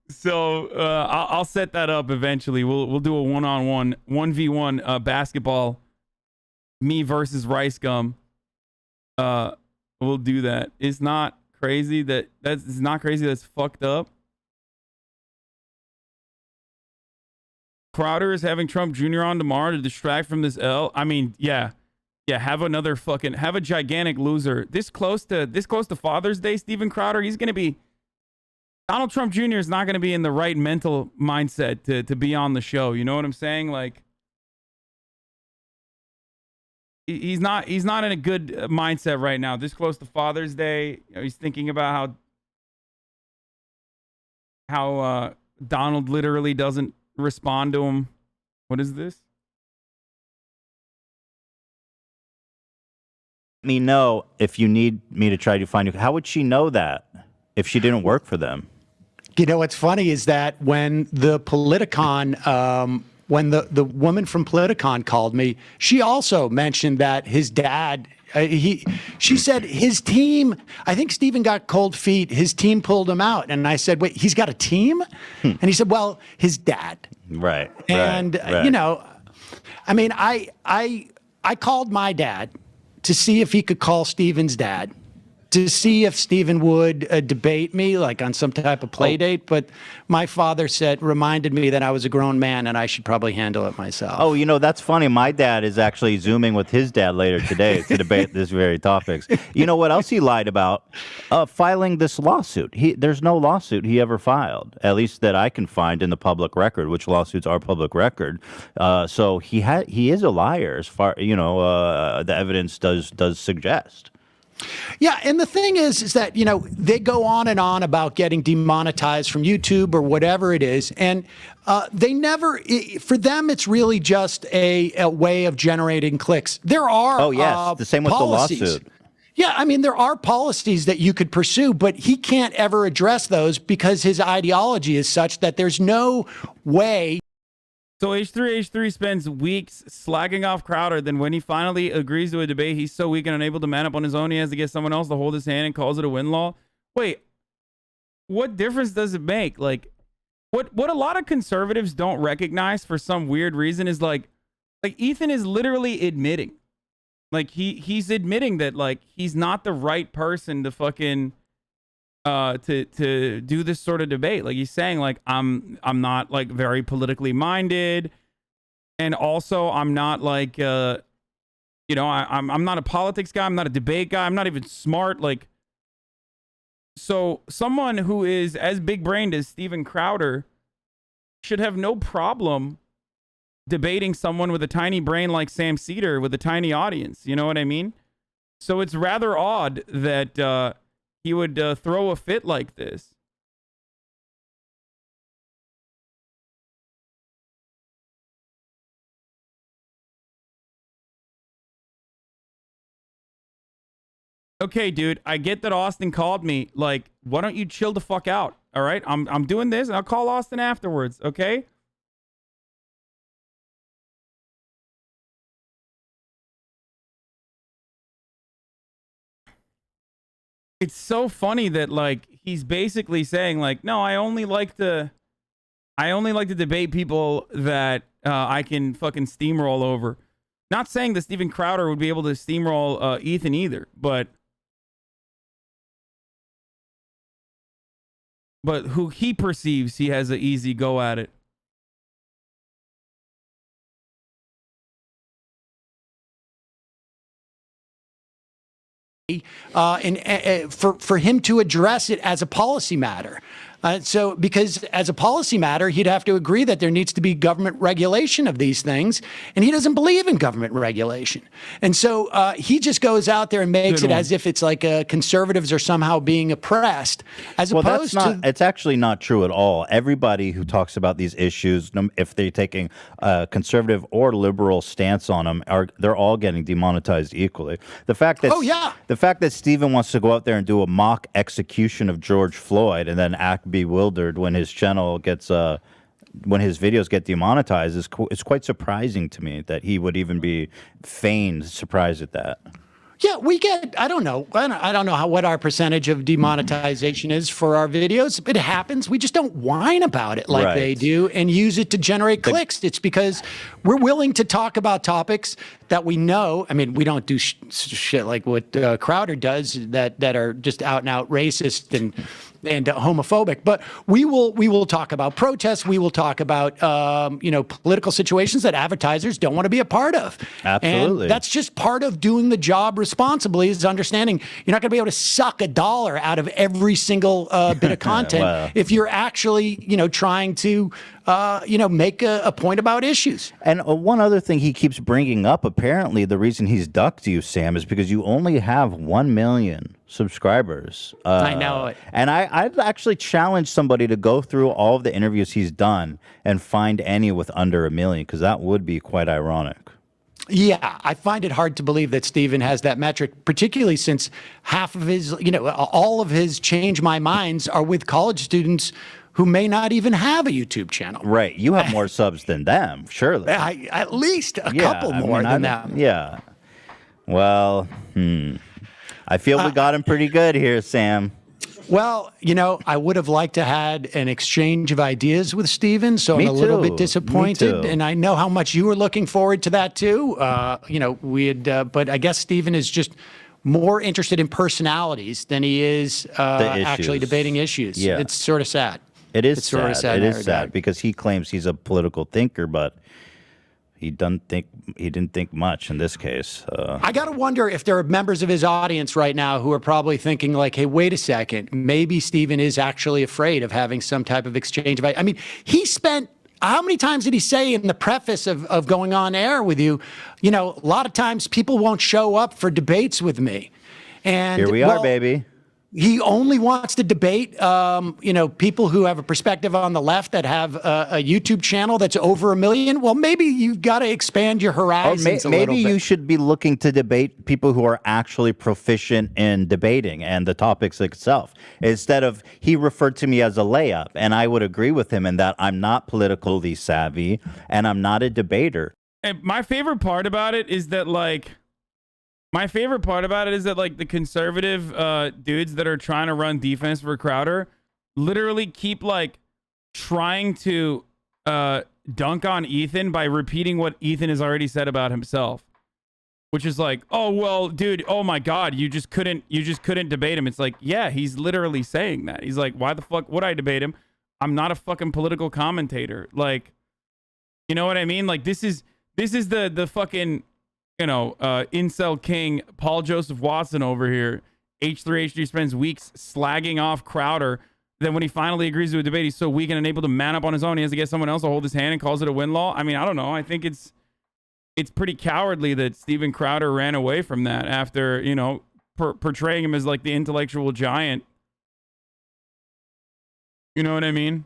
So I'll set that up eventually. We'll do a 1-on-1, 1v1 basketball, me versus Rice Gum. We'll do that. It's not crazy that's not crazy. That's fucked up. Crowder is having Trump Jr. on tomorrow to distract from this L. I mean, yeah. Have a gigantic loser. This close to Father's Day, Steven Crowder. He's gonna be. Donald Trump Jr. is not going to be in the right mental mindset to be on the show. You know what I'm saying? He's not in a good mindset right now. This close to Father's Day, he's thinking about how Donald literally doesn't respond to him. What is this? Let me know if you need me to try to find you. How would she know that if she didn't work for them? What's funny is that when the Politicon, when the woman from Politicon called me, she also mentioned that his dad, she said his team, I think Stephen got cold feet, his team pulled him out. And I said, wait, he's got a team? And he said, well, his dad. Right. And, I mean, I called my dad to see if he could call Stephen's dad, to see if Stephen would debate me on some type of play date. But my father reminded me that I was a grown man and I should probably handle it myself. Oh, that's funny. My dad is actually Zooming with his dad later today to debate this very topics. You know what else he lied about? Filing this lawsuit. There's no lawsuit he ever filed, at least that I can find in the public record, which lawsuits are public record. So he is a liar as far, the evidence does suggest. Yeah, and the thing is that, they go on and on about getting demonetized from YouTube or whatever it is, and they never, for them, it's really just a way of generating clicks. There are the same with policies. the lawsuit. Yeah, I mean, there are policies that you could pursue, but he can't ever address those because his ideology is such that there's no way. So H3 spends weeks slagging off Crowder. Then when he finally agrees to a debate, he's so weak and unable to man up on his own, he has to get someone else to hold his hand and calls it a win-law. Wait, what difference does it make? Like, what a lot of conservatives don't recognize for some weird reason is like Ethan is literally admitting, like he's admitting that like he's not the right person to fucking to do this sort of debate. Like he's saying like I'm not like very politically minded, and also I'm not like I'm not a politics guy, I'm not a debate guy, I'm not even smart. Like, so someone who is as big brained as Steven Crowder should have no problem debating someone with a tiny brain like Sam Seder with a tiny audience. You know what I mean? So it's rather odd that he would throw a fit like this. Okay, dude, I get that Austin called me. Like, why don't you chill the fuck out? All right, I'm doing this, and I'll call Austin afterwards. Okay. It's so funny that like he's basically saying like, no, I only like to debate people that I can fucking steamroll over. Not saying that Steven Crowder would be able to steamroll Ethan either, but who he perceives he has an easy go at it. For him to address it as a policy matter. So because as a policy matter, he'd have to agree that there needs to be government regulation of these things. And he doesn't believe in government regulation. And so he just goes out there and makes it as if it's like conservatives are somehow being oppressed, as opposed to... It's actually not true at all. Everybody who talks about these issues, if they're taking a conservative or liberal stance on them, they're all getting demonetized equally. The fact that Stephen wants to go out there and do a mock execution of George Floyd and then act bewildered when his channel gets when his videos get demonetized is quite surprising to me that he would even be feigned surprised at that. Yeah, we get, I don't know what our percentage of demonetization is for our videos. It happens. We just don't whine about it like they do and use it to generate clicks. It's because we're willing to talk about topics that we know. I mean, we don't do shit like what Crowder does that are just out and out racist and homophobic, but we will talk about protests. We will talk about political situations that advertisers don't want to be a part of. Absolutely, and that's just part of doing the job responsibly. Is understanding you're not going to be able to suck a dollar out of every single bit of content if you're actually trying to make a point about issues. And one other thing he keeps bringing up, apparently the reason he's ducked you, Sam, is because you only have 1 million subscribers. I know it. And I'd actually challenge somebody to go through all of the interviews he's done and find any with under 1 million, because that would be quite ironic. Yeah, I find it hard to believe that Steven has that metric, particularly since half of his, all of his Change My Minds are with college students who may not even have a YouTube channel. Right. You have more subs than them, surely. At least a couple more than them. Yeah. Well, I feel we got him pretty good here, Sam. Well, I would have liked to had an exchange of ideas with Steven, so I'm a little bit disappointed. And I know how much you were looking forward to that too. But I guess Steven is just more interested in personalities than he is actually debating issues. Yeah. It's sort of sad. It is sad. It is sad because he claims he's a political thinker, but he didn't think much in this case. I got to wonder if there are members of his audience right now who are probably thinking like, hey, wait a second, maybe Steven is actually afraid of having some type of exchange. I mean, he spent, how many times did he say in the preface of going on air with you, a lot of times people won't show up for debates with me. And Here we are, baby. He only wants to debate, people who have a perspective on the left that have a YouTube channel that's over 1 million. Well, maybe you've got to expand your horizons a little bit. Maybe you should be looking to debate people who are actually proficient in debating and the topics itself. Instead of, he referred to me as a layup, and I would agree with him in that I'm not politically savvy and I'm not a debater. And my favorite part about it is that, the conservative dudes that are trying to run defense for Crowder literally keep trying to dunk on Ethan by repeating what Ethan has already said about himself, which is like, oh well, dude, oh my God, you just couldn't debate him. It's like, yeah, he's literally saying that. He's like, why the fuck would I debate him? I'm not a fucking political commentator. Like, you know what I mean? Like, this is the fucking, incel king Paul Joseph Watson over here. H3 spends weeks slagging off Crowder. Then when he finally agrees to a debate, he's so weak and unable to man up on his own. He has to get someone else to hold his hand and calls it a win-law. I mean, I don't know. I think it's pretty cowardly that Steven Crowder ran away from that after, portraying him as like the intellectual giant. You know what I mean?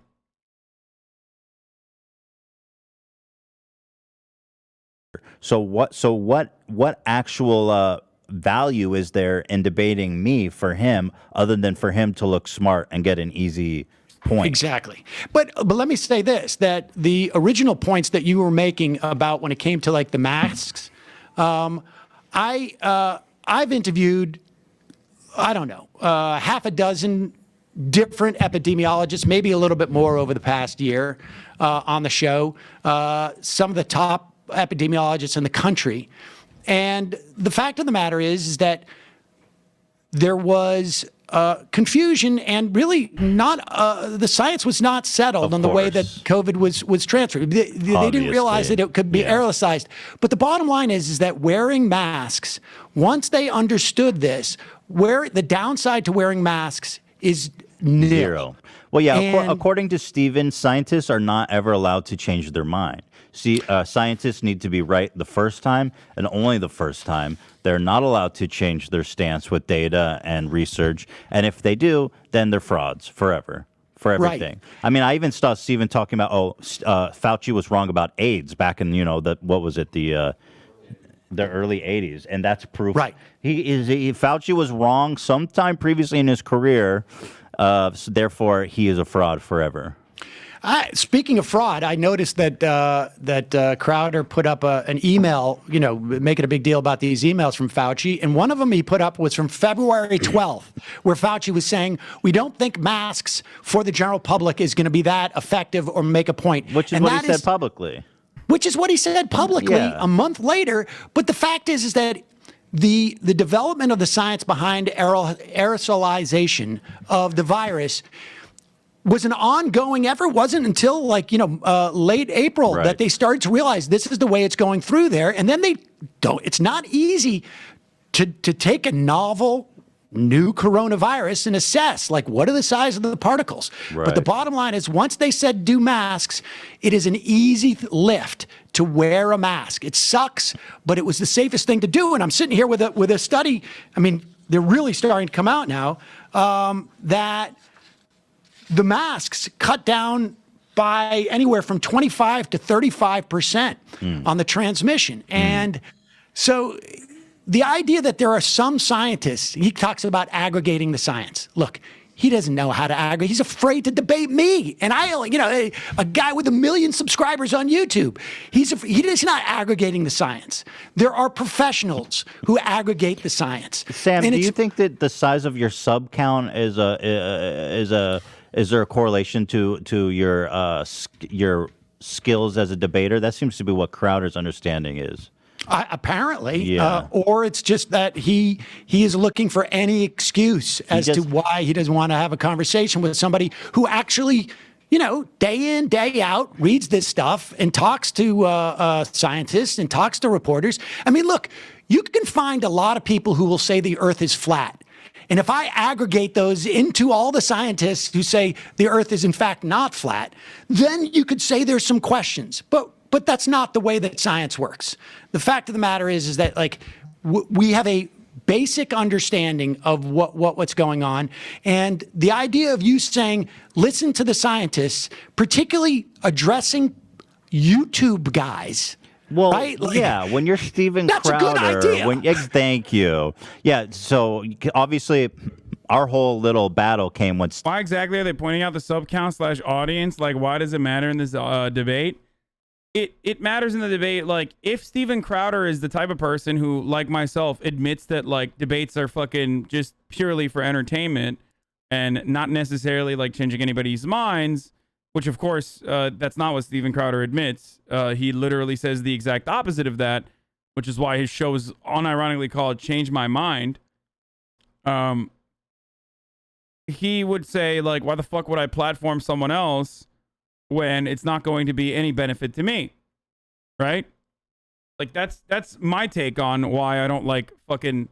So what actual value is there in debating me for him, other than for him to look smart and get an easy point? Exactly. But let me say this, that the original points that you were making about when it came to the masks, I've interviewed, I don't know, half a dozen different epidemiologists, maybe a little bit more over the past year on the show, some of the top epidemiologists in the country. And the fact of the matter is that there was confusion and really not the science was not settled on the way that COVID was transferred. They didn't realize that it could be aerosolized. But the bottom line is that wearing masks, once they understood this, the downside to wearing masks is nil. Zero. Well, yeah, according to Steven, scientists are not ever allowed to change their mind. See, scientists need to be right the first time and only the first time. They're not allowed to change their stance with data and research. And if they do, then they're frauds forever, for everything. Right. I mean, I even saw Steven talking about, Fauci was wrong about AIDS back in, the early 80s. And that's proof. Right. Fauci was wrong sometime previously in his career. So therefore, he is a fraud forever. Speaking of fraud, I noticed that Crowder put up an email, making a big deal about these emails from Fauci. And one of them he put up was from February 12th, where Fauci was saying, we don't think masks for the general public is going to be that effective or make a point. Which is what he said publicly. Which is what he said publicly a month later. But the fact is that the development of the science behind aerosolization of the virus was an ongoing effort. It wasn't until late April that they started to realize this is the way it's going through there. And then it's not easy to take a novel new coronavirus and assess what are the size of the particles. Right. But the bottom line is once they said do masks, it is an easy lift to wear a mask. It sucks, but it was the safest thing to do. And I'm sitting here with a study. I mean, they're really starting to come out now that the masks cut down by anywhere from 25 to 35% on the transmission. And so the idea that there are some scientists, he talks about aggregating the science. Look, he doesn't know how to aggregate. He's afraid to debate me. And a guy with 1 million subscribers on YouTube, he's not aggregating the science. There are professionals who aggregate the science. Sam, do you think that the size of your sub count is there a correlation to your skills as a debater? That seems to be what Crowder's understanding is. Apparently, or it's just that he is looking for any excuse as to why he doesn't want to have a conversation with somebody who actually, day in, day out, reads this stuff and talks to scientists and talks to reporters. I mean, look, you can find a lot of people who will say the Earth is flat. And if I aggregate those into all the scientists who say the Earth is in fact not flat, then you could say there's some questions. But that's not the way that science works. The fact of the matter is that we have a basic understanding of what's going on. And the idea of you saying, listen to the scientists, particularly addressing YouTube guys. Well, right? Like, yeah, when you're Steven that's Crowder. a good idea. Thank you. Yeah, so obviously our whole little battle came when... Why exactly are they pointing out the sub count / audience? Like, why does it matter in this debate? It matters in the debate. Like, if Steven Crowder is the type of person who, like myself, admits that, like, debates are fucking just purely for entertainment and not necessarily, like, changing anybody's minds, which, of course, that's not what Steven Crowder admits. He literally says the exact opposite of that, which is why his show is unironically called Change My Mind. He would say, like, why the fuck would I platform someone else when it's not going to be any benefit to me, right? Like, that's my take on why I don't, like, fucking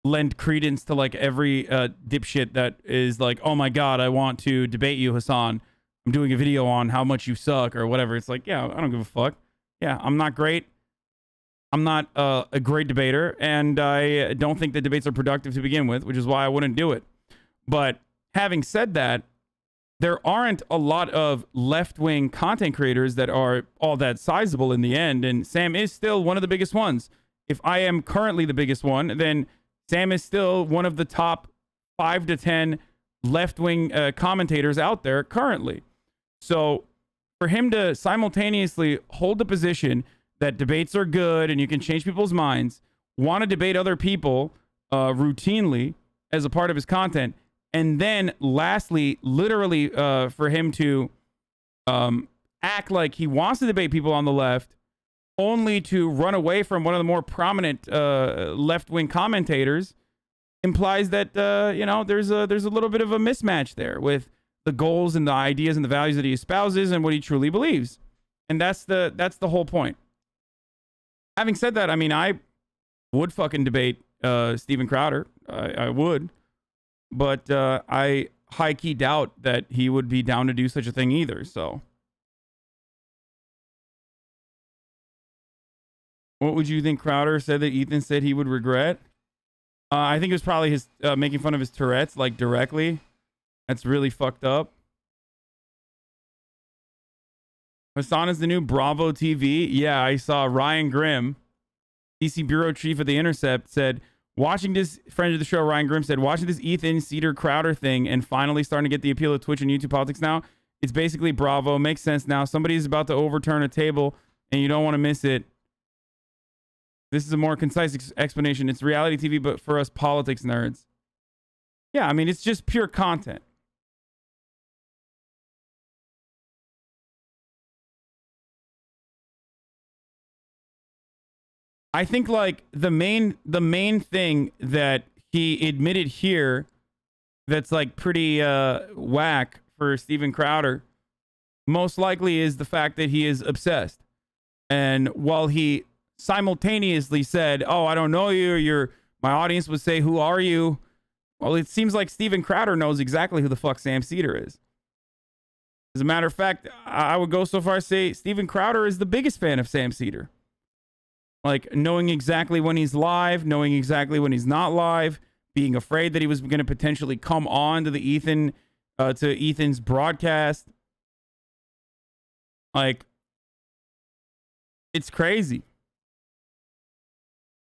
lend credence to, like, every dipshit that is like, oh my god, I want to debate you, Hasan. I'm doing a video on how much you suck or whatever. It's like, yeah, I don't give a fuck. Yeah, I'm not great. I'm not a great debater, and I don't think that debates are productive to begin with, which is why I wouldn't do it. But having said that, there aren't a lot of left-wing content creators that are all that sizable in the end, and Sam is still one of the biggest ones. If I am currently the biggest one, then Sam is still one of the top 5 to 10 left-wing commentators out there currently. So for him to simultaneously hold the position that debates are good and you can change people's minds, want to debate other people routinely as a part of his content, and then lastly, literally for him to act like he wants to debate people on the left, only to run away from one of the more prominent left-wing commentators, implies that there's a little bit of a mismatch there with the goals and the ideas and the values that he espouses and what he truly believes. And that's the whole point. Having said that, I mean, I would fucking debate Steven Crowder. I would. But I high-key doubt that he would be down to do such a thing either, so. What would you think Crowder said that Ethan said he would regret? I think it was probably his making fun of his Tourette's, like, directly. That's really fucked up. Hasan is the new Bravo TV. Yeah, I saw Ryan Grimm, DC Bureau Chief of The Intercept, said, watching this, friend of the show, Ryan Grimm said, watching this Ethan Cedar Crowder thing and finally starting to get the appeal of Twitch and YouTube politics now, it's basically Bravo. Makes sense now. Somebody's about to overturn a table and you don't want to miss it. This is a more concise explanation. It's reality TV, but for us politics nerds. Yeah, I mean, it's just pure content. I think, like, the main thing that he admitted here that's, like, pretty whack for Steven Crowder most likely is the fact that he is obsessed. And while he simultaneously said, oh, I don't know you, my audience would say, who are you? Well, it seems like Steven Crowder knows exactly who the fuck Sam Seder is. As a matter of fact, I would go so far as to say Steven Crowder is the biggest fan of Sam Seder. Like, knowing exactly when he's live, knowing exactly when he's not live, being afraid that he was going to potentially come on to the Ethan's broadcast. Like, it's crazy.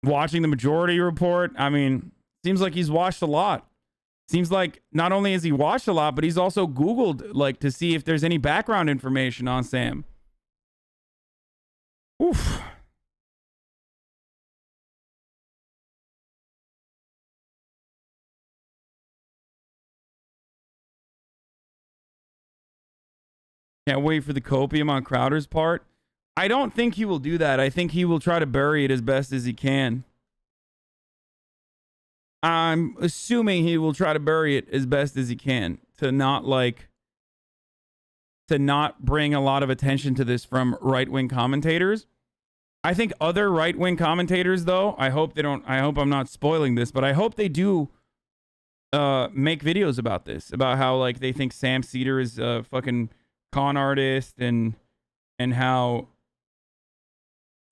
Watching the Majority Report, I mean, seems like he's watched a lot. Seems like not only has he watched a lot, but he's also Googled, like, to see if there's any background information on Sam. Oof. Can't wait for the copium on Crowder's part. I don't think he will do that. I think he will try to bury it as best as he can. I'm assuming he will try to bury it as best as he can to not bring a lot of attention to this from right-wing commentators. I think other right-wing commentators, though, I hope I'm not spoiling this, but I hope they do make videos about this, about how, like, they think Sam Seder is a fucking con artist and how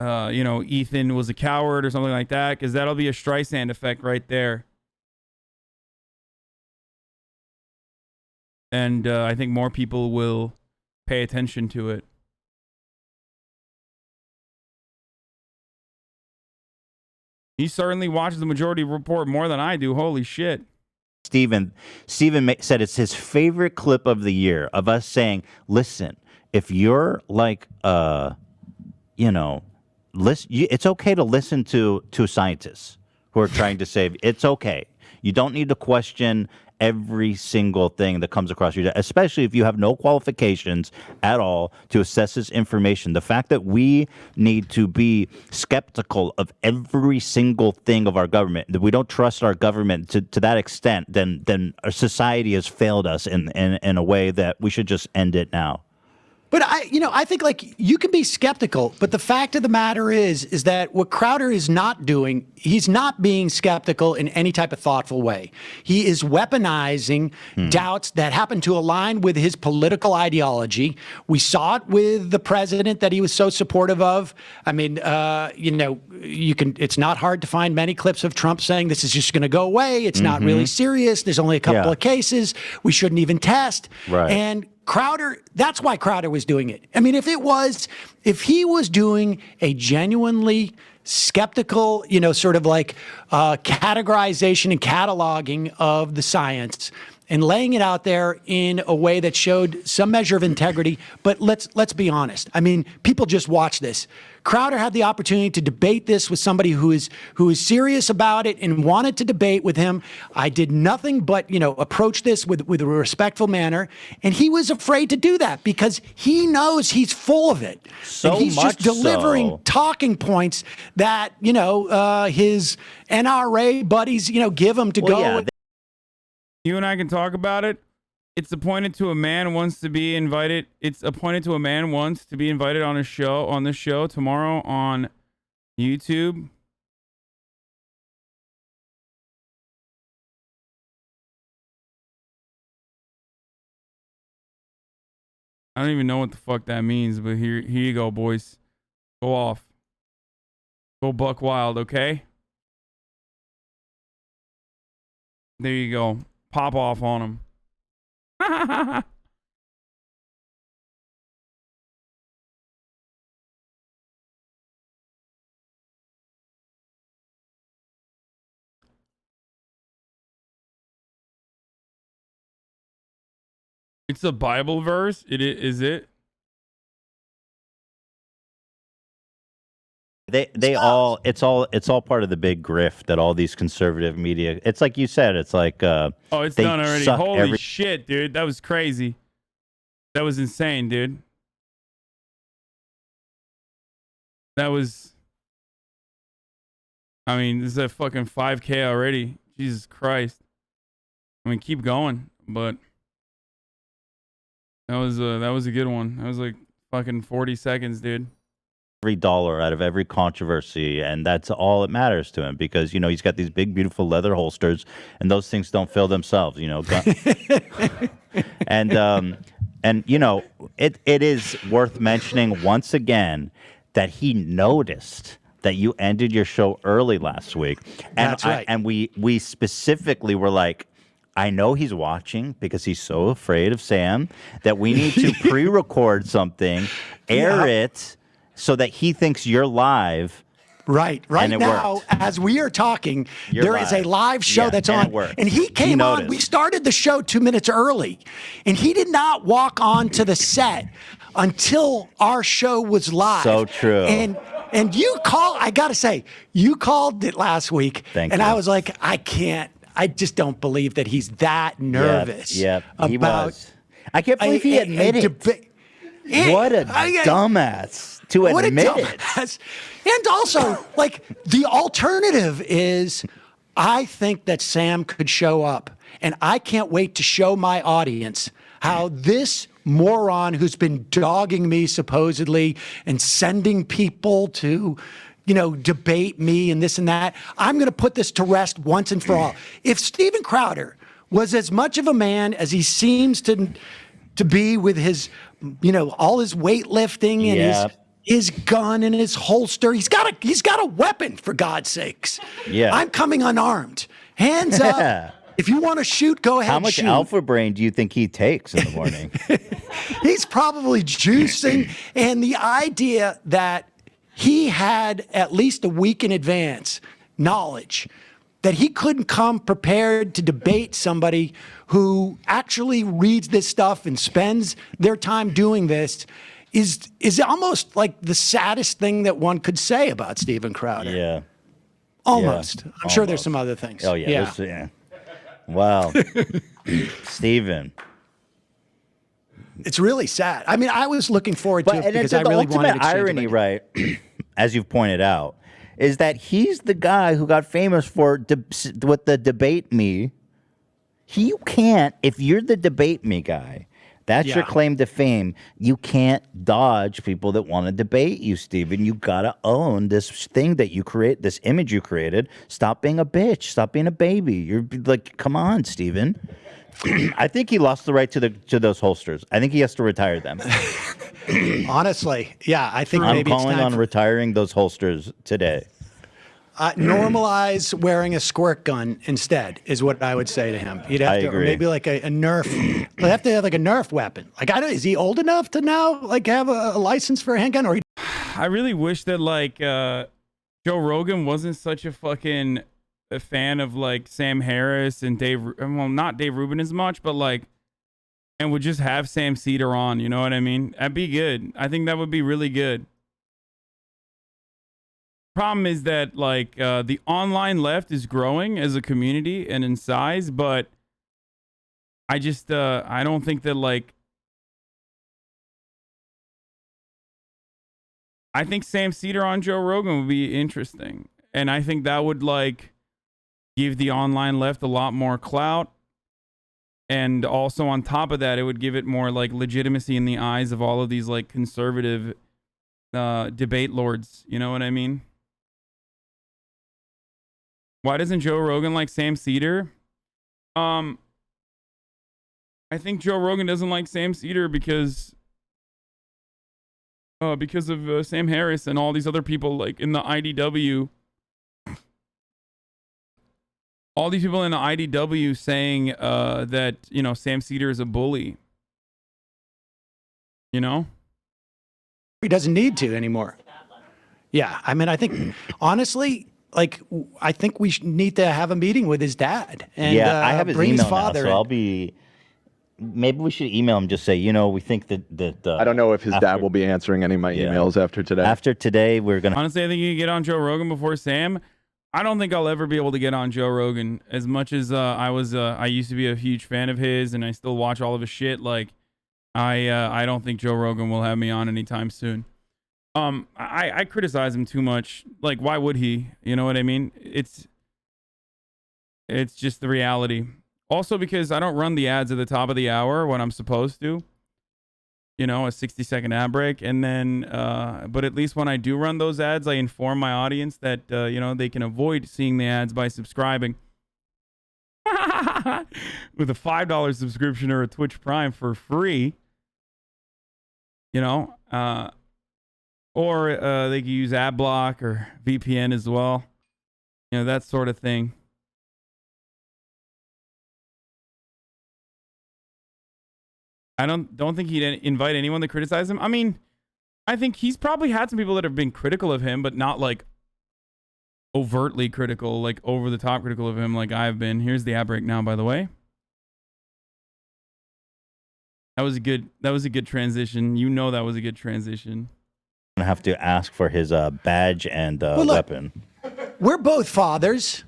Ethan was a coward or something like that, because that'll be a Streisand effect right there. And I think more people will pay attention to it. He certainly watches the Majority Report more than I do. Holy shit. Steven said it's his favorite clip of the year of us saying, listen, if you're like, it's okay to listen to scientists who are trying to save. It's okay. You don't need to question every single thing that comes across your desk, especially if you have no qualifications at all to assess this information. The fact that we need to be skeptical of every single thing of our government, that we don't trust our government to that extent, then our society has failed us in a way that we should just end it now. But I think like you can be skeptical, but the fact of the matter is that what Crowder is not doing, he's not being skeptical in any type of thoughtful way. He is weaponizing doubts that happen to align with his political ideology. We saw it with the president that he was so supportive of. I mean, it's not hard to find many clips of Trump saying this is just going to go away. It's not really serious. There's only a couple of cases. We shouldn't even test. Right. And Crowder, that's why Crowder was doing it. I mean, if he was doing a genuinely skeptical, sort of like categorization and cataloging of the science and laying it out there in a way that showed some measure of integrity. But let's be honest. I mean, people just watch this. Crowder had the opportunity to debate this with somebody who is serious about it and wanted to debate with him. I did nothing but, approach this with a respectful manner. And he was afraid to do that because he knows he's full of it. So and he's much just delivering talking points that, his NRA buddies, give him to go. Yeah. You and I can talk about it. It's appointed to a man wants to be invited. It's appointed to a man wants to be invited on this show tomorrow on YouTube. I don't even know what the fuck that means, but here you go, boys. Go off. Go buck wild, okay? There you go. Pop off on him. It's a Bible verse. Is it? It's all part of the big grift that all these conservative media. It's like you said. It's like it's done already. Holy shit, dude, that was crazy. That was insane, dude. That was. I mean, this is a fucking 5K already. Jesus Christ. I mean, keep going, but that was a good one. That was like fucking 40 seconds, dude. Every dollar out of every controversy, and that's all that matters to him because he's got these big beautiful leather holsters and those things don't fill themselves, and it is worth mentioning once again that he noticed that you ended your show early last week, and that's right. And we specifically were like, I know he's watching because he's so afraid of Sam that we need to pre-record something, air it so that he thinks you're live. Right now, worked. as we are talking, there is a live show that's on. And he came on. We started the show 2 minutes early, and he did not walk on to the set until our show was live. So true. And I got to say, you called it last week. Thank you. you. I was like, I just don't believe that he's that nervous. Yep, he was. I can't believe he admitted it. What a dumbass to admit it. And also, like, the alternative is I think that Sam could show up, and I can't wait to show my audience how this moron who's been dogging me supposedly and sending people to, debate me and this and that, I'm going to put this to rest once and for all. If Steven Crowder was as much of a man as he seems to be with his, all his weightlifting and his gun in his holster. He's got a weapon, for God's sakes. Yeah. I'm coming unarmed. Hands up. If you want to shoot, go ahead. How much shoot. alpha brain do you think he takes in the morning? He's probably juicing. And the idea that he had at least a week in advance knowledge that he couldn't come prepared to debate somebody who actually reads this stuff and spends their time doing this is almost like the saddest thing that one could say about Steven Crowder. Yeah. Almost. Yeah, I'm sure there's some other things. Oh, yeah. Yeah. Wow. Steven. It's really sad. I mean, I was looking forward to it because I really wanted to the ultimate irony, right, as you've pointed out, is that he's the guy who got famous for with the debate me. You can't, if you're the debate me guy, that's your claim to fame. You can't dodge people that want to debate you, Steven. You got to own this thing that you create, this image you created. Stop being a bitch. Stop being a baby. You're like, come on, Steven. I think he lost the right to those holsters. I think he has to retire them. Honestly, yeah, I think I'm maybe calling it's time on retiring those holsters today. Normalize wearing a squirt gun instead is what I would say to him. You'd have to, or maybe like a Nerf. They have to have like a Nerf weapon. Like, is he old enough to now like have a license for a handgun? Or I really wish that like Joe Rogan wasn't such a fucking a fan of like Sam Harris and Dave. Well, not Dave Rubin as much, but like, and would just have Sam Seder on. You know what I mean? That'd be good. I think that would be really good. Problem is that like the online left is growing as a community and in size, but I just I don't think that like I think Sam Seder on Joe Rogan would be interesting, and I think that would like give the online left a lot more clout, and also on top of that it would give it more like legitimacy in the eyes of all of these like conservative debate lords. You know what I mean? Why doesn't Joe Rogan like Sam Seder? I think Joe Rogan doesn't like Sam Seder because of Sam Harris and all these other people like in the IDW. All these people in the IDW saying that, you know, Sam Seder is a bully. You know? he doesn't need to anymore. Yeah, I mean, I think honestly, like, I think we need to have a meeting with his dad and I have his bring email his father. now, so I'll be. Maybe we should email him. Just say, you know, we think that I don't know if his dad will be answering any of my emails after today. After today, we're gonna. Honestly, I think you can get on Joe Rogan before Sam. I don't think I'll ever be able to get on Joe Rogan as much as I used to be a huge fan of his, and I still watch all of his shit. Like, I don't think Joe Rogan will have me on anytime soon. I criticize him too much. Like, why would he? You know what I mean? It's just the reality. Also, because I don't run the ads at the top of the hour when I'm supposed to. You know, a 60-second ad break. And then, but at least when I do run those ads, I inform my audience that, you know, they can avoid seeing the ads by subscribing. With a $5 subscription or a Twitch Prime for free. You know, or they can use AdBlock or VPN as well. You know, that sort of thing. I don't think he'd invite anyone to criticize him. I mean, I think he's probably had some people that have been critical of him, but not like overtly critical, like over the top critical of him, like I've been. Here's the ad break now, by the way. That was a good transition. You know that was a good transition. I have to ask for his badge and look, weapon. We're both fathers.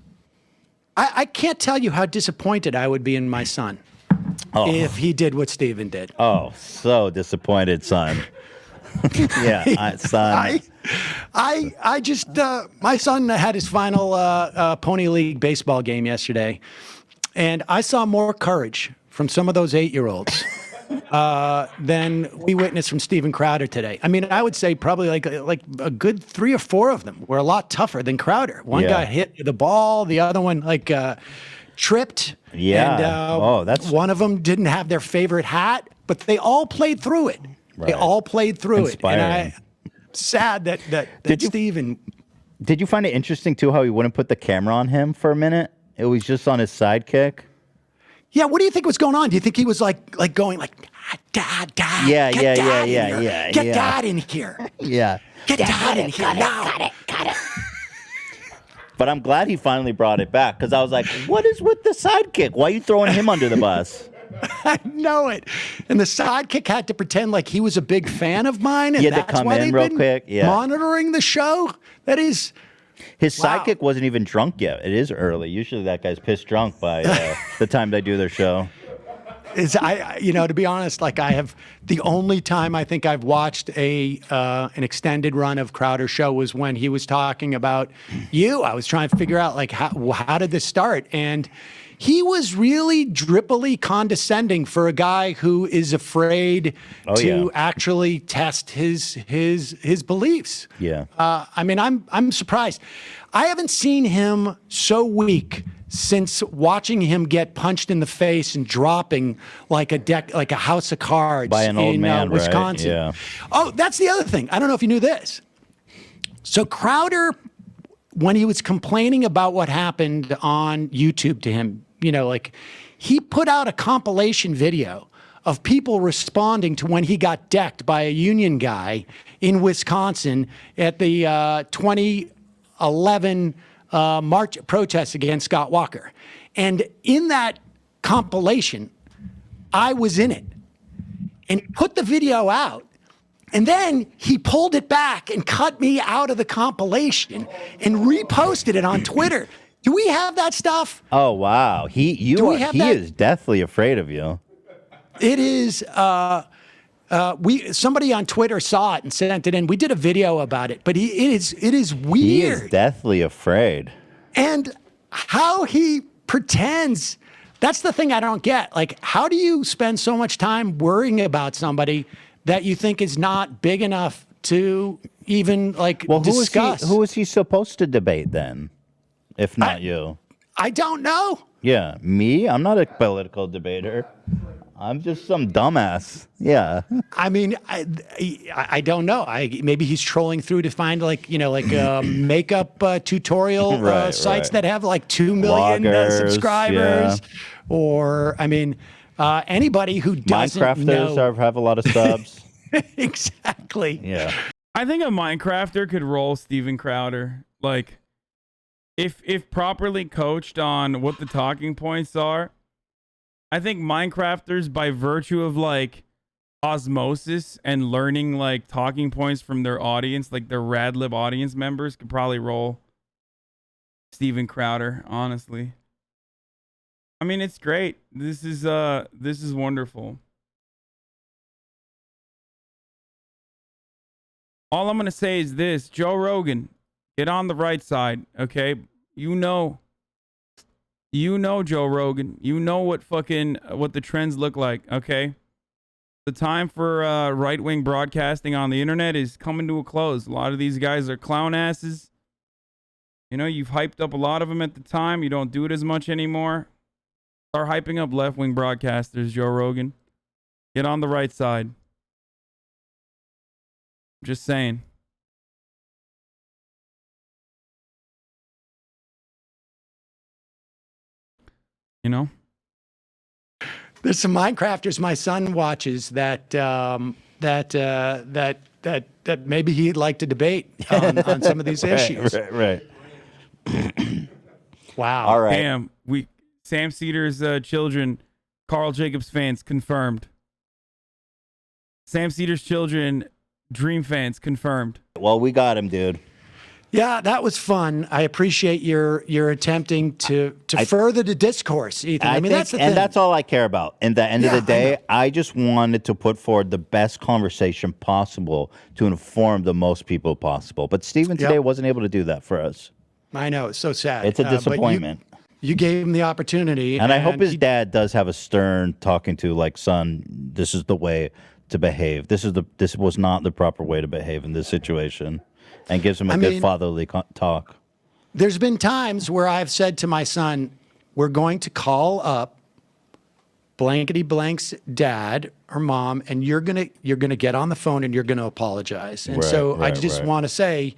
I can't tell you how disappointed I would be in my son if he did what Steven did. Oh, so disappointed, son. Yeah, son. I just my son had his final Pony League baseball game yesterday, and I saw more courage from some of those 8-year-olds than we witnessed from Steven Crowder today. I mean, I would say probably like a good 3 or 4 of them were a lot tougher than Crowder. One guy hit the ball, the other one tripped. Yeah. And that's one of them didn't have their favorite hat, but they all played through it. Right. They all played through Inspiring. it. And sad that Steven. Did you find it interesting too how he wouldn't put the camera on him for a minute? It was just on his sidekick. Yeah, what do you think was going on? Do you think he was like going like, Dad, Yeah, get yeah, Dad yeah, in here. yeah, Get yeah. Dad in here. Yeah. Get Dad in here now. Got it. But I'm glad he finally brought it back because I was like, what is with the sidekick? Why are you throwing him under the bus? I know it. And the sidekick had to pretend like he was a big fan of mine. And He had to that's come why in they've real been quick, yeah. monitoring the show. That is. His Wow. sidekick wasn't even drunk yet. It is early. Usually that guy's pissed drunk by the time they do their show. To be honest, like I have the only time I think I've watched an extended run of Crowder show was when he was talking about you. I was trying to figure out like how did this start, and he was really drippily condescending for a guy who is afraid to actually test his beliefs. Yeah. I'm surprised. I haven't seen him so weak since watching him get punched in the face and dropping like a house of cards By an old man, right? Wisconsin. Yeah. Oh, that's the other thing. I don't know if you knew this. So Crowder, when he was complaining about what happened on YouTube to him, he put out a compilation video of people responding to when he got decked by a union guy in Wisconsin at the 2011 march protest against Scott Walker. And in that compilation, I was in it. And he put the video out. And then he pulled it back and cut me out of the compilation and reposted it on Twitter. Do we have that stuff? Oh wow. He is deathly afraid of you. It is somebody on Twitter saw it and sent it in. We did a video about it, but it is weird. He is deathly afraid. And how he pretends, that's the thing I don't get. Like, how do you spend so much time worrying about somebody that you think is not big enough to even discuss? Who is he supposed to debate then? If not you. I don't know. Yeah, me? I'm not a political debater. I'm just some dumbass. Yeah. I mean, I don't know. Maybe he's trolling through to find makeup tutorial sites that have like 2 million subscribers, or anybody who doesn't Minecrafters have a lot of subs. Exactly. Yeah. I think a Minecrafter could roll Steven Crowder. Like, if properly coached on what the talking points are, I think Minecrafters, by virtue of like osmosis and learning like talking points from their audience, like their Radlib audience members, could probably roll Steven Crowder, honestly. I mean, it's great. This is wonderful. All I'm going to say is this: Joe Rogan, get on the right side, okay? You know Joe Rogan. You know what the trends look like, okay? The time for right-wing broadcasting on the internet is coming to a close. A lot of these guys are clown asses. You've hyped up a lot of them at the time. You don't do it as much anymore. Start hyping up left-wing broadcasters, Joe Rogan. Get on the right side. Just saying. There's some Minecrafters my son watches that maybe he'd like to debate on some of these issues. Right. Wow. All right. Damn, Sam Cedar's children, Carl Jacobs fans, confirmed. Sam Cedar's children, Dream fans, confirmed. Well, we got him, dude. Yeah, that was fun. I appreciate your attempting to further the discourse, Ethan. That's the thing. And that's all I care about. In the end of the day, I just wanted to put forward the best conversation possible to inform the most people possible. But Steven today wasn't able to do that for us. I know. It's so sad. It's a disappointment. You gave him the opportunity. And I hope his dad does have a stern talking to, like, son, this is the way to behave. This was not the proper way to behave in this situation. And gives him a good fatherly talk. There's been times where I've said to my son, we're going to call up blankety blank's dad or mom, and you're gonna get on the phone and you're gonna apologize. And I just want to say,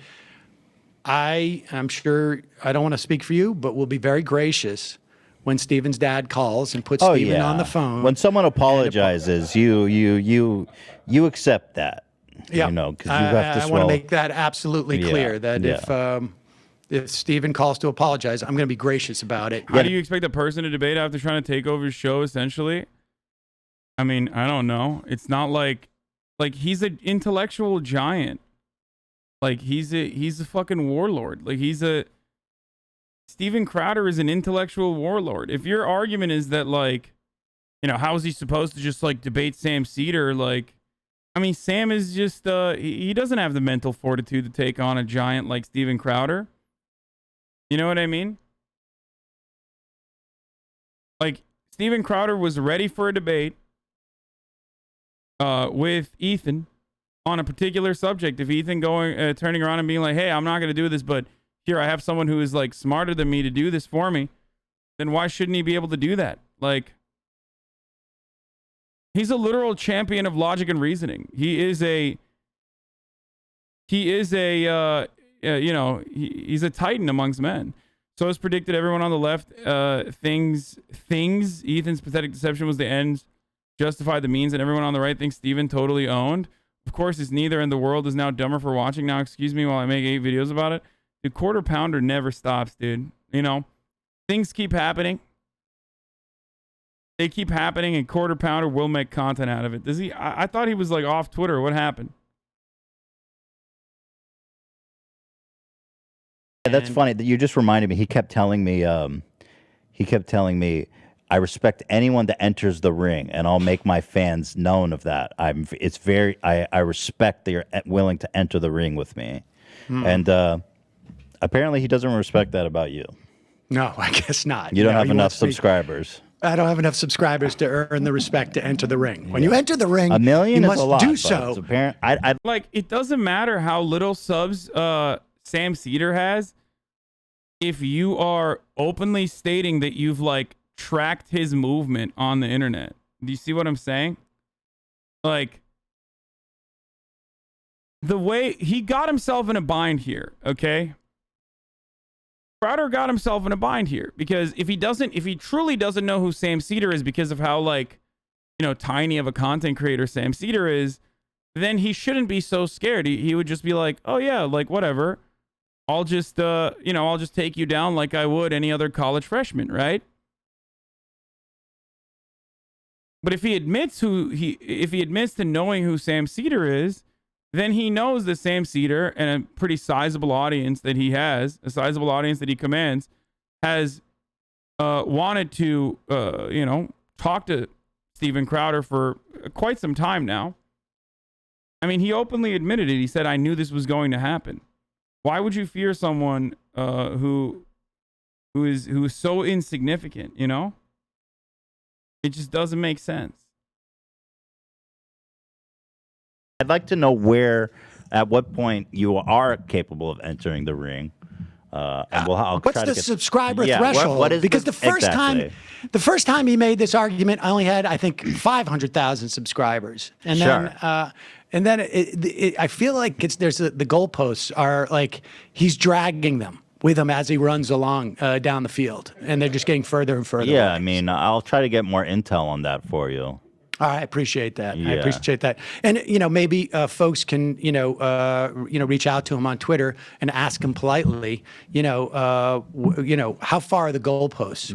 I'm sure I don't want to speak for you, but we'll be very gracious when Steven's dad calls and puts Steven on the phone. When someone apologizes, you accept that. Yeah, you know, because you have to I want to make that absolutely clear that if Steven calls to apologize, I'm going to be gracious about it. How do you expect a person to debate after trying to take over his show, essentially? I mean, I don't know. It's not like he's an intellectual giant. Like he's a fucking warlord. Like Steven Crowder is an intellectual warlord. If your argument is that, like, you know, how is he supposed to just like debate Sam Seder? Like, I mean, Sam is just he doesn't have the mental fortitude to take on a giant like Steven Crowder. You know what I mean? Like, Steven Crowder was ready for a debate with Ethan on a particular subject. If Ethan turning around and being like, hey, I'm not going to do this, but here I have someone who is like smarter than me to do this for me, then why shouldn't he be able to do that? Like, he's a literal champion of logic and reasoning. He's a titan amongst men. So as predicted, everyone on the left, Ethan's pathetic deception was the end, justified the means, and everyone on the right thinks Steven totally owned. Of course, it's neither, and the world is now dumber for watching. Now, excuse me while I make 8 videos about it. The quarter pounder never stops, dude. You know, things keep happening. They keep happening, and quarter pounder will make content out of it. Does he? I thought he was like off Twitter. What happened? That's funny that you just reminded me. He kept telling me, I respect anyone that enters the ring, and I'll make my fans known of that. I respect that you're willing to enter the ring with me. And apparently he doesn't respect that about you. No, I guess not. You don't have enough subscribers. I don't have enough subscribers to earn the respect to enter the ring. When you enter the ring, 1 million you is must a lot, do but so. it's apparent. Like, it doesn't matter how little subs Sam Seder has. If you are openly stating that you've like tracked his movement on the internet, do you see what I'm saying? Like, the way he got himself in a bind here, okay? Crowder got himself in a bind here because if he truly doesn't know who Sam Seder is because of how, like, you know, tiny of a content creator Sam Seder is, then he shouldn't be so scared. He would just be like, oh yeah, like whatever. I'll just take you down like I would any other college freshman, right? But if he admits to knowing who Sam Seder is, then he knows that Sam Seder and a pretty sizable audience that he has, a sizable audience that he commands, has wanted to, talk to Steven Crowder for quite some time now. I mean, he openly admitted it. He said, I knew this was going to happen. Why would you fear someone who is so insignificant, you know? It just doesn't make sense. I'd like to know at what point you are capable of entering the ring. And what's the subscriber threshold? What is because the first time he made this argument, I only had, I think, 500,000 subscribers, and then I feel like the goalposts are like he's dragging them with him as he runs along down the field, and they're just getting further and further. Yeah, away. I mean, I'll try to get more intel on that for you. I appreciate that. Yeah. I appreciate that. And, maybe folks can, reach out to him on Twitter and ask him politely, how far are the goalposts?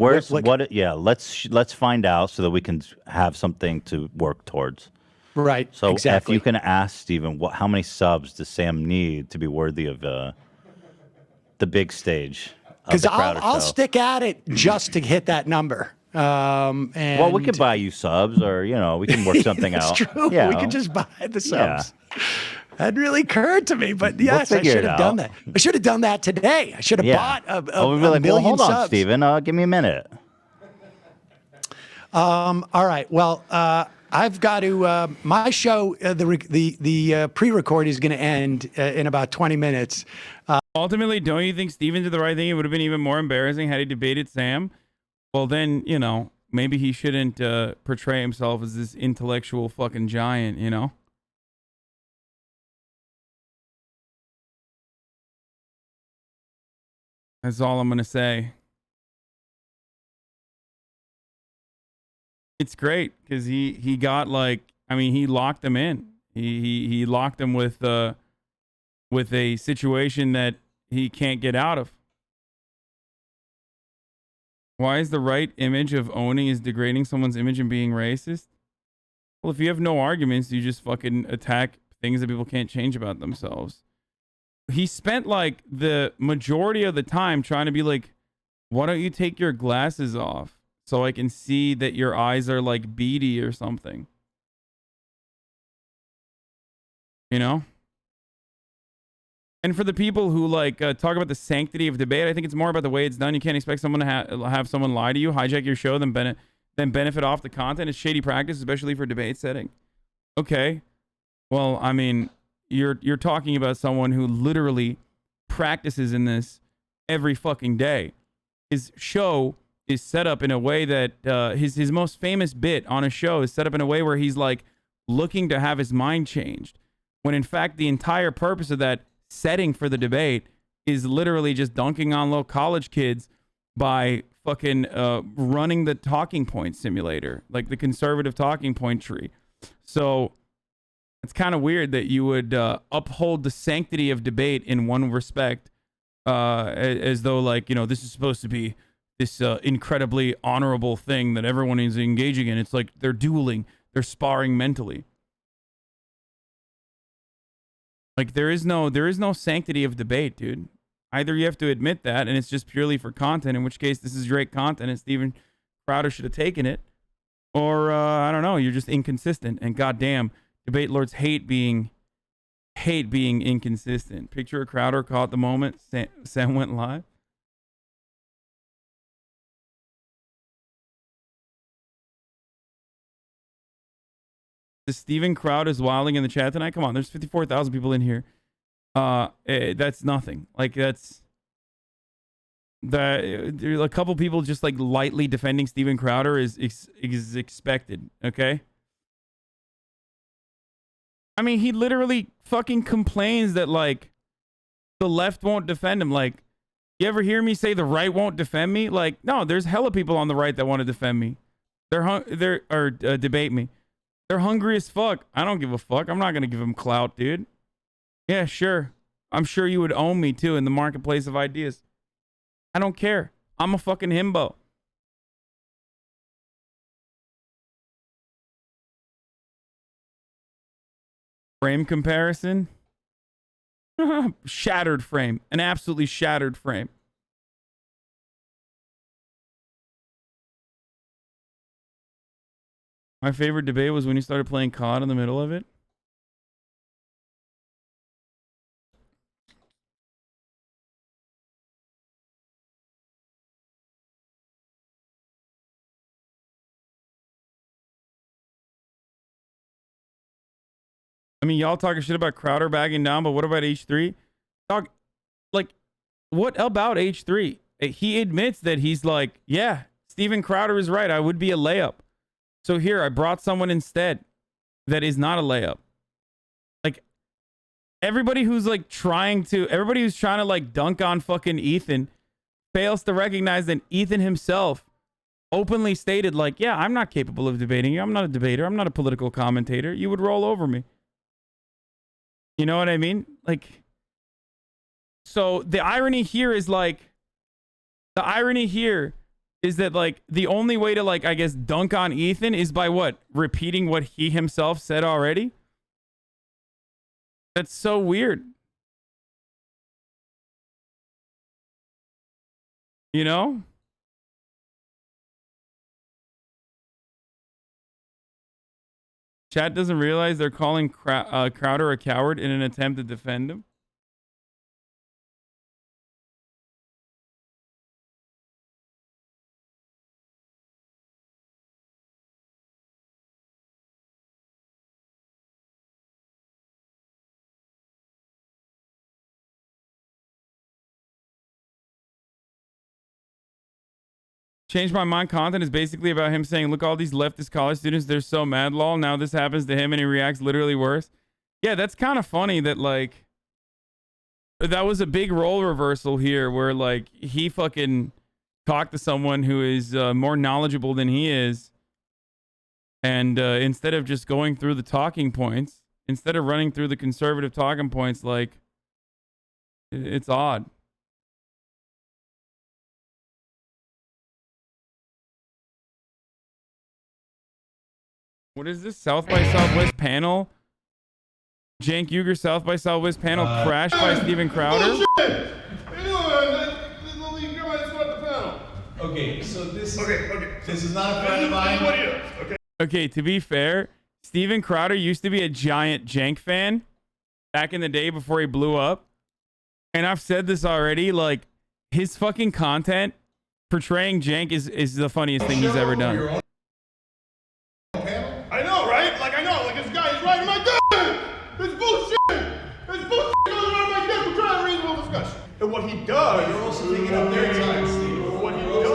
Let's find out so that we can have something to work towards. Right. So exactly. if you can ask Steven, how many subs does Sam need to be worthy of the big stage? Because I'll stick at it just to hit that number. Well, we could buy you subs, or we can work something out. That's true. We could just buy the subs. Yeah. That really occurred to me, but yes, I should have done that. I should have done that today. I should have bought a million hold subs. on, Steven. Give me a minute. All right. Well, I've got to. My show, the pre-record is going to end in about 20 minutes. Ultimately, don't you think Steven did the right thing? It would have been even more embarrassing had he debated Sam. Well, then, maybe he shouldn't portray himself as this intellectual fucking giant, you know? That's all I'm gonna say. It's great because he got like, I mean, he locked him in. He locked him with a situation that he can't get out of. Why is the right image of owning is degrading someone's image and being racist? Well, if you have no arguments, you just fucking attack things that people can't change about themselves. He spent like the majority of the time trying to be like, why don't you take your glasses off so I can see that your eyes are like beady or something? You know? And for the people who like talk about the sanctity of debate, I think it's more about the way it's done. You can't expect someone to have someone lie to you, hijack your show, then benefit off the content. It's shady practice, especially for debate setting. Okay. Well, I mean, you're talking about someone who literally practices in this every fucking day. His show is set up in a way that his most famous bit on a show is set up in a way where he's like looking to have his mind changed, when in fact the entire purpose of that setting for the debate is literally just dunking on little college kids by fucking running the talking point simulator, like the conservative talking point tree. So it's kind of weird that you would uphold the sanctity of debate in one respect, as though like, you know, this is supposed to be this incredibly honorable thing that everyone is engaging in. It's like they're dueling, they're sparring mentally. Like there is no sanctity of debate, dude. Either you have to admit that and it's just purely for content, in which case this is great content and Steven Crowder should have taken it, or I don't know, you're just inconsistent, and goddamn, debate lords hate being inconsistent. Picture of Crowder caught the moment Sam went live. The Steven Crowder is wilding in the chat tonight. Come on, there's 54,000 people in here. That's nothing. Like that's a couple people just like lightly defending Steven Crowder is expected. Okay. I mean, he literally fucking complains that like the left won't defend him. Like, you ever hear me say the right won't defend me? Like, no, there's hella people on the right that want to defend me. Debate me. They're hungry as fuck. I don't give a fuck. I'm not gonna give them clout, dude. Yeah, sure. I'm sure you would own me too in the marketplace of ideas. I don't care. I'm a fucking himbo. Frame comparison. Shattered frame. An absolutely shattered frame. My favorite debate was when you started playing COD in the middle of it. I mean, y'all talking shit about Crowder bagging down, but what about H3? Dog, like, what about H3? He admits that he's like, yeah, Steven Crowder is right. I would be a layup. So here, I brought someone instead that is not a layup. Like, everybody who's trying to like dunk on fucking Ethan fails to recognize that Ethan himself openly stated like, yeah, I'm not capable of debating you. I'm not a debater. I'm not a political commentator. You would roll over me. You know what I mean? Like, so the irony here is that like the only way to like, I guess, dunk on Ethan is by what? Repeating what he himself said already? That's so weird. You know? Chat doesn't realize they're calling Crowder a coward in an attempt to defend him. Change My Mind content is basically about him saying, look, all these leftist college students, they're so mad, lol. Now this happens to him and he reacts literally worse. Yeah, that's kind of funny that, like, that was a big role reversal here where, like, he fucking talked to someone who is more knowledgeable than he is. And instead of just going through the talking points, instead of running through the conservative talking points, like, it's odd. What is this? South by Southwest panel? Cenk Uygur South by Southwest panel crashed by Steven Crowder? Okay, so this is not a friend of mine. Okay, to be fair, Steven Crowder used to be a giant Cenk fan back in the day before he blew up. And I've said this already, like, his fucking content portraying Cenk is the funniest thing he's ever done. I know, right? Like, I know. Like, this guy is right in my dick. It's bullshit. It's bullshit goes around my dick. We're trying to have a reasonable discussion. And what he does... You're also taking up their time, Steve. What he does...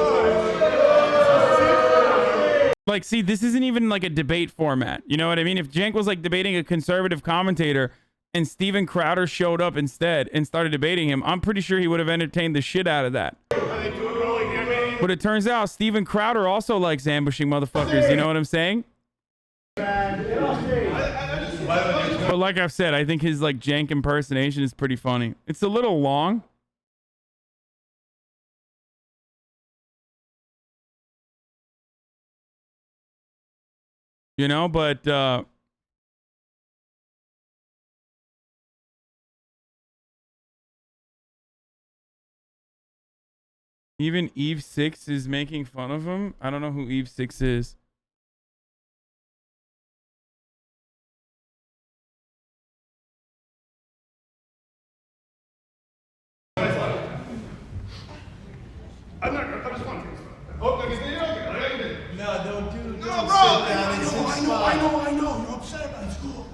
Like, see, this isn't even like a debate format. You know what I mean? If Cenk was like debating a conservative commentator and Steven Crowder showed up instead and started debating him, I'm pretty sure he would have entertained the shit out of that. But it turns out Steven Crowder also likes ambushing motherfuckers. You know what I'm saying? But like I've said, I think his like Cenk impersonation is pretty funny. It's a little long. You know, but even Eve 6 is making fun of him. I don't know who Eve 6 is. I'm just wondering. Oh, okay, okay. No, don't do it. No, bro. I know. You're upset about it. It's cool.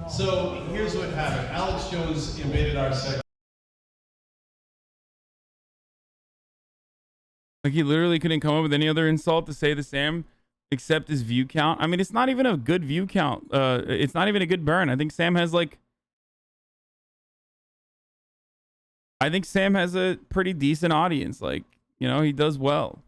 So here's what happened. Alex Jones invaded our segment. Like, he literally couldn't come up with any other insult to say to Sam except his view count. I mean, it's not even a good view count. It's not even a good burn. I think Sam has a pretty decent audience. Like, you know, he does well.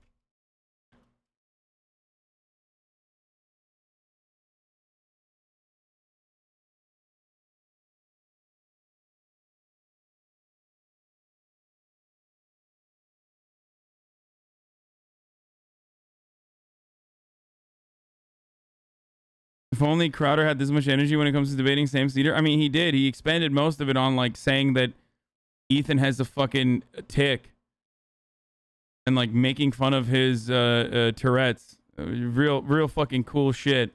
If only Crowder had this much energy when it comes to debating Sam Seder. I mean, he did. He expended most of it on, like, saying that Ethan has a fucking tick and, like, making fun of his Tourette's. Real fucking cool shit.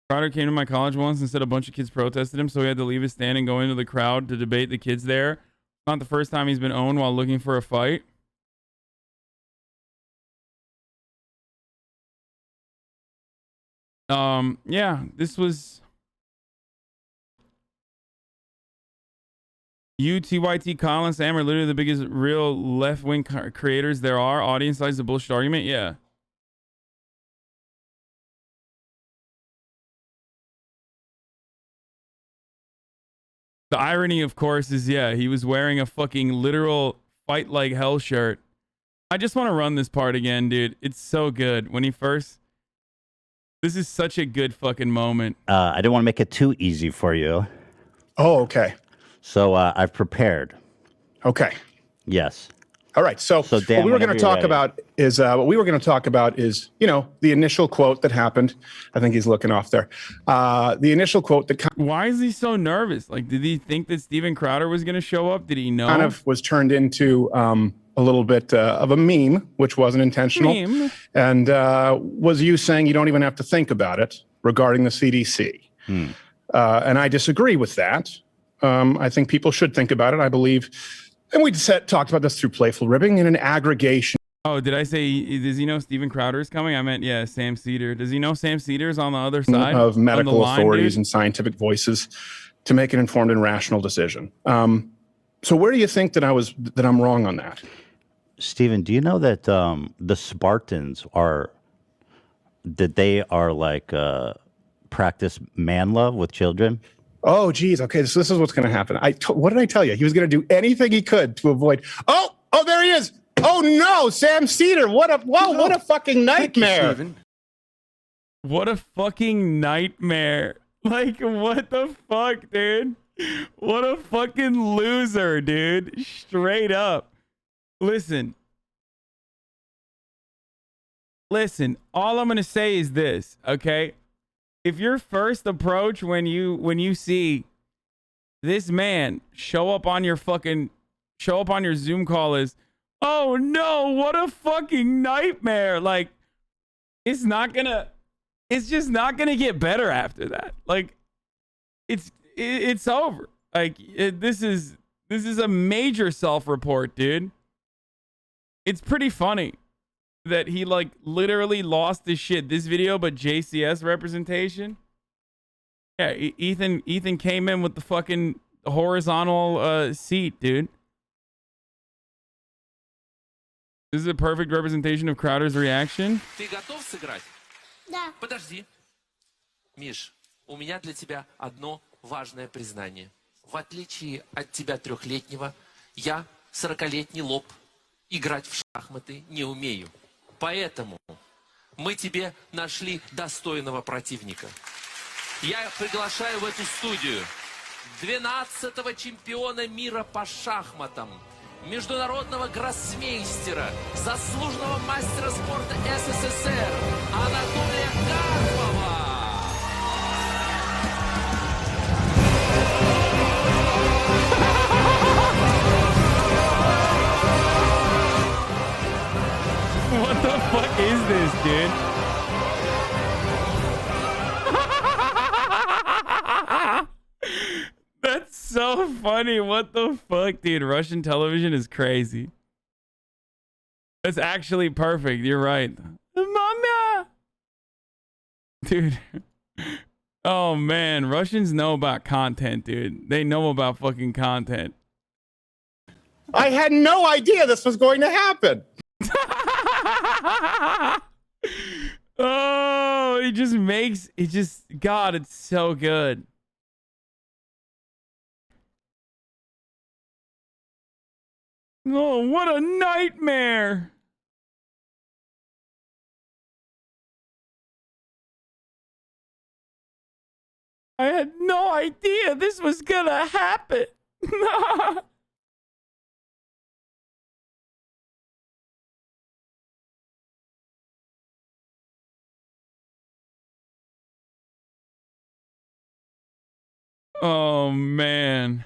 Crowder came to my college once and said a bunch of kids protested him, so he had to leave his stand and go into the crowd to debate the kids there. Not the first time he's been owned while looking for a fight. Yeah, this was TYT, Colin, Sam are literally the biggest real left-wing creators there are. Audience size is a bullshit argument. Yeah. The irony, of course, is, yeah, he was wearing a fucking literal fight like hell shirt. I just want to run this part again, dude. It's so good. When he first... This is such a good fucking moment. I didn't want to make it too easy for you. Oh, okay. So I've prepared. Okay. Yes. All right. So Dan, what we were going to talk ready. about is you know, the initial quote that happened. I think he's looking off there. The initial quote that Why is he so nervous? Like, did he think that Steven Crowder was going to show up? Did he know? kind of was turned into a little bit of a meme, which wasn't intentional, and was you saying you don't even have to think about it regarding the CDC. And I disagree with that. I think people should think about it. I believe, and we talked about this through playful ribbing in an aggregation. Oh, did I say, does he know Steven Crowder is coming? I meant, yeah, Sam Seder. Does he know Sam Seder's on the other side? Of medical authorities dude? and scientific voices to make an informed and rational decision. So where do you think that I'm wrong on that? Steven, do you know that the Spartans are like practice man love with children? Oh, geez. Okay, so this is what's going to happen. What did I tell you? He was going to do anything he could to avoid. Oh, there he is. Oh no, Sam Seder. What a fucking nightmare. What a fucking nightmare. Like, what the fuck, dude? What a fucking loser, dude. Straight up. Listen, all I'm going to say is this, okay? If your first approach when you see this man show up on your Zoom call is, oh no, what a fucking nightmare. Like, it's just not gonna get better after that. Like, it's over. Like, this is a major self-report, dude. It's pretty funny that he like literally lost his shit. This video, but JCS representation. Yeah, Ethan came in with the fucking horizontal seat, dude. This is a perfect representation of Crowder's reaction. Ты готов сыграть? Да. Подожди. Миш, у меня для тебя одно важное признание. В отличие от тебя 3-летнего, я 40-летний лоб. Играть в шахматы не умею. Поэтому мы тебе нашли достойного противника. Я приглашаю в эту студию 12-го чемпиона мира по шахматам, международного гроссмейстера, заслуженного мастера спорта СССР Анатолия Карпова. What the fuck is this, dude? That's so funny. What the fuck, dude? Russian television is crazy. That's actually perfect. You're right. Mama! Dude. Oh, man. Russians know about content, dude. They know about fucking content. I had no idea this was going to happen. Oh, God, it's so good. Oh, what a nightmare. I had no idea this was gonna happen. Oh, man.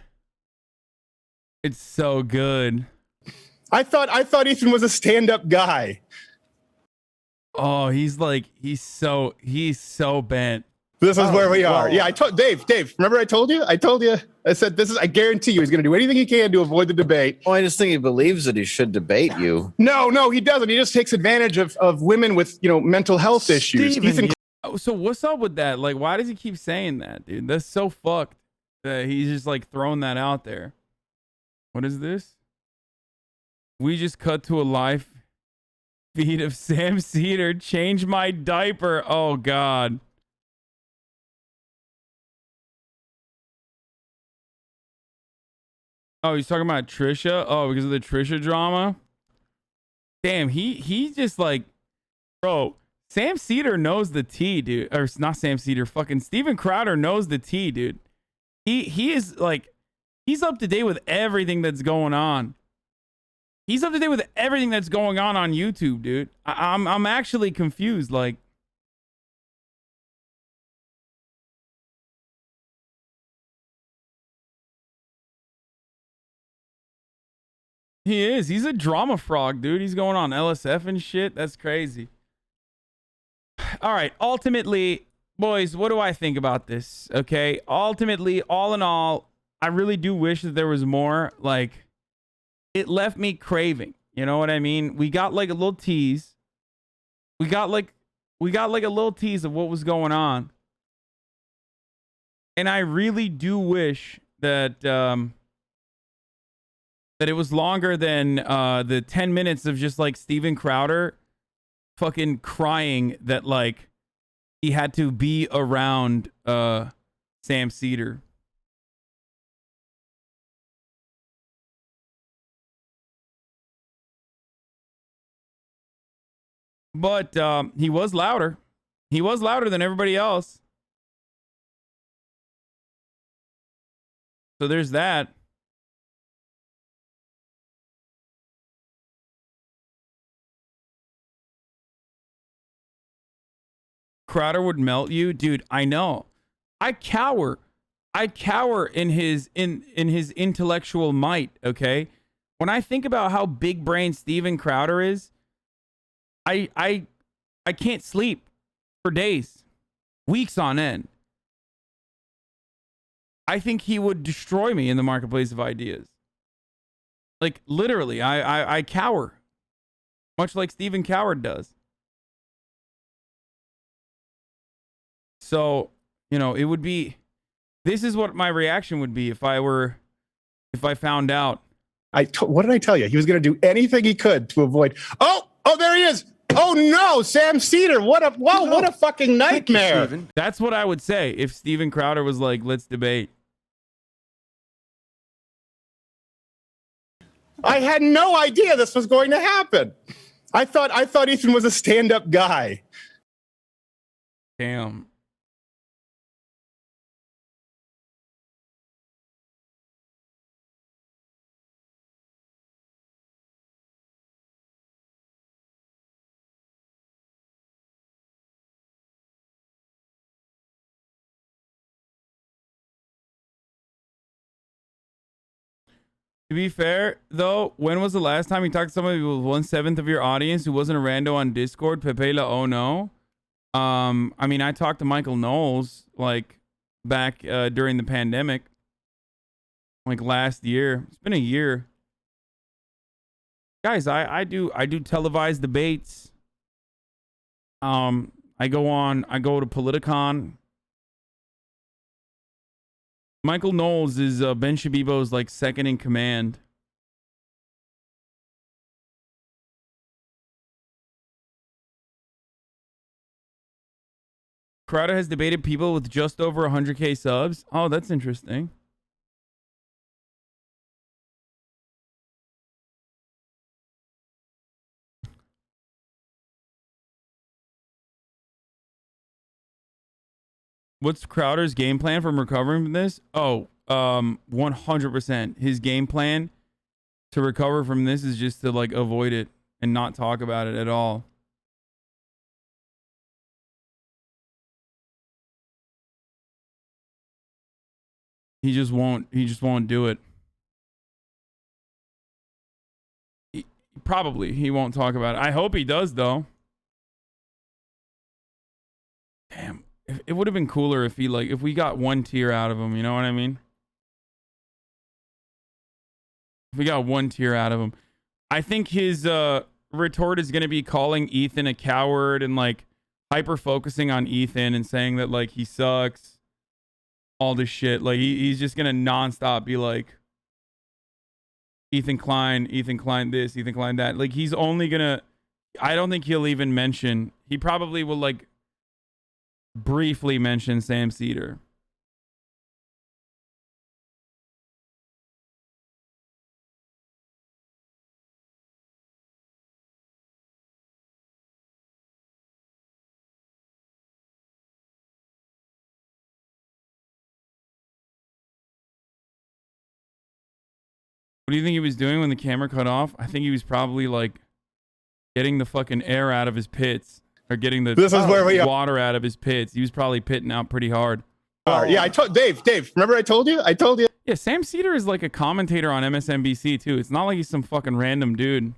It's so good. I thought Ethan was a stand-up guy. Oh, he's so bent. This is where we are. Yeah, I told Dave, remember I told you? I said, I guarantee you he's going to do anything he can to avoid the debate. Well, I just think he believes that he should debate you. No, he doesn't. He just takes advantage of women with, mental health issues. Ethan. So what's up with that? Like, why does he keep saying that, dude? That's so fucked that he's just like throwing that out there. What is this? We just cut to a live feed of Sam Seder. Change my diaper. Oh, God. Oh, he's talking about Trisha? Oh, because of the Trisha drama? Damn, he just like, bro, Sam Seder knows the tea, dude. Or not Sam Seder, fucking Steven Crowder knows the tea, dude. He is like, he's up to date with everything that's going on. He's up to date with everything that's going on YouTube, dude. I'm actually confused. Like, he is. He's a drama frog, dude. He's going on LSF and shit. That's crazy. All right. Ultimately, boys, what do I think about this? Okay. Ultimately, all in all, I really do wish that there was more. Like, it left me craving. You know what I mean? We got like a little tease. We got like a little tease of what was going on. And I really do wish that that it was longer than the 10 minutes of just like Steven Crowder fucking crying that like he had to be around Sam Seder. But he was louder. He was louder than everybody else. So there's that. Crowder would melt you, dude. I know. I cower in his intellectual might. Okay, when I think about how big brain Steven Crowder is, I can't sleep for days, weeks on end. I think he would destroy me in the marketplace of ideas. Like literally, I cower, much like Stephen Coward does. So, you know, it would be, this is what my reaction would be if I found out. What did I tell you? He was going to do anything he could to avoid. Oh, there he is. Oh no, Sam Seder. What a fucking nightmare. That's what I would say if Steven Crowder was like, let's debate. I had no idea this was going to happen. I thought Ethan was a stand-up guy. Damn. To be fair, though, when was the last time you talked to somebody with 1/7 of your audience who wasn't a rando on Discord? Pepe La Oh No. I mean, I talked to Michael Knowles like back during the pandemic, like last year. It's been a year, guys. I do televised debates. I go to Politicon. Michael Knowles is Ben Shabibo's like second in command. Crowder has debated people with just over 100K subs. Oh, that's interesting. What's Crowder's game plan from recovering from this? Oh, 100%. His game plan to recover from this is just to like avoid it and not talk about it at all. He just won't do it. Probably he won't talk about it. I hope he does though. Damn. It would have been cooler if if we got one tier out of him, you know what I mean? If we got one tier out of him. I think his retort is going to be calling Ethan a coward and like hyper focusing on Ethan and saying that like he sucks. All this shit. Like he's just going to nonstop be like Ethan Klein this, Ethan Klein that. Like he's only going to, I don't think he'll even mention, he probably will like briefly mention Sam Seder. What do you think he was doing when the camera cut off? I think he was probably like getting the fucking air out of his pits. Or getting the water out of his pits. He was probably pitting out pretty hard. Yeah, I told Dave, remember I told you? Yeah, Sam Seder is like a commentator on MSNBC too. It's not like he's some fucking random dude.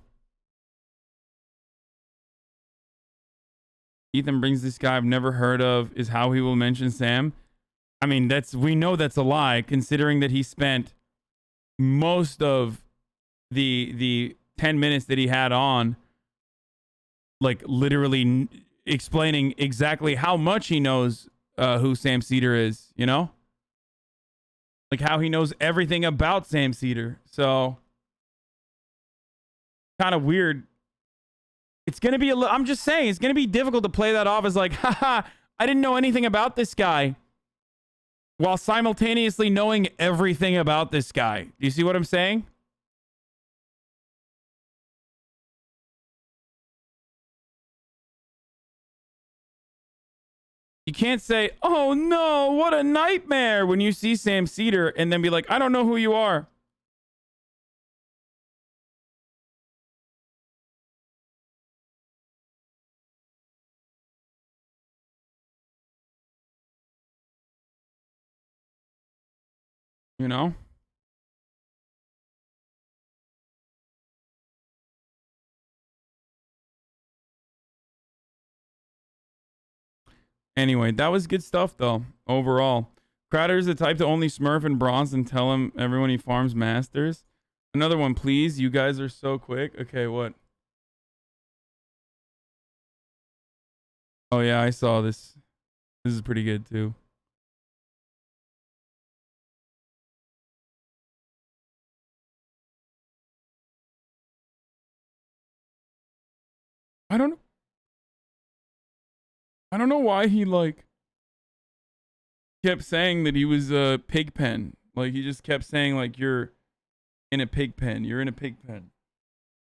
Ethan brings this guy I've never heard of, is how he will mention Sam. I mean, we know that's a lie, considering that he spent most of the 10 minutes that he had on, like literally explaining exactly how much he knows who Sam Seder is, you know? Like how he knows everything about Sam Seder. So kind of weird. It's going to be I'm just saying, it's going to be difficult to play that off as like, haha, I didn't know anything about this guy, while simultaneously knowing everything about this guy. Do you see what I'm saying? You can't say, oh no, what a nightmare, when you see Sam Seder and then be like, I don't know who you are. You know? Anyway, that was good stuff, though, overall. Crowder's the type to only smurf in bronze and tell him everyone he farms masters. Another one, please. You guys are so quick. Okay, what? Oh, yeah, I saw this. This is pretty good, too. I don't know why he, like, kept saying that he was a pig pen. Like, he just kept saying, like, you're in a pig pen. You're in a pig pen.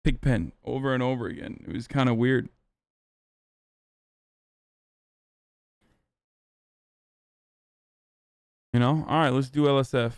Pig pen. Over and over again. It was kind of weird. You know? All right, let's do LSF.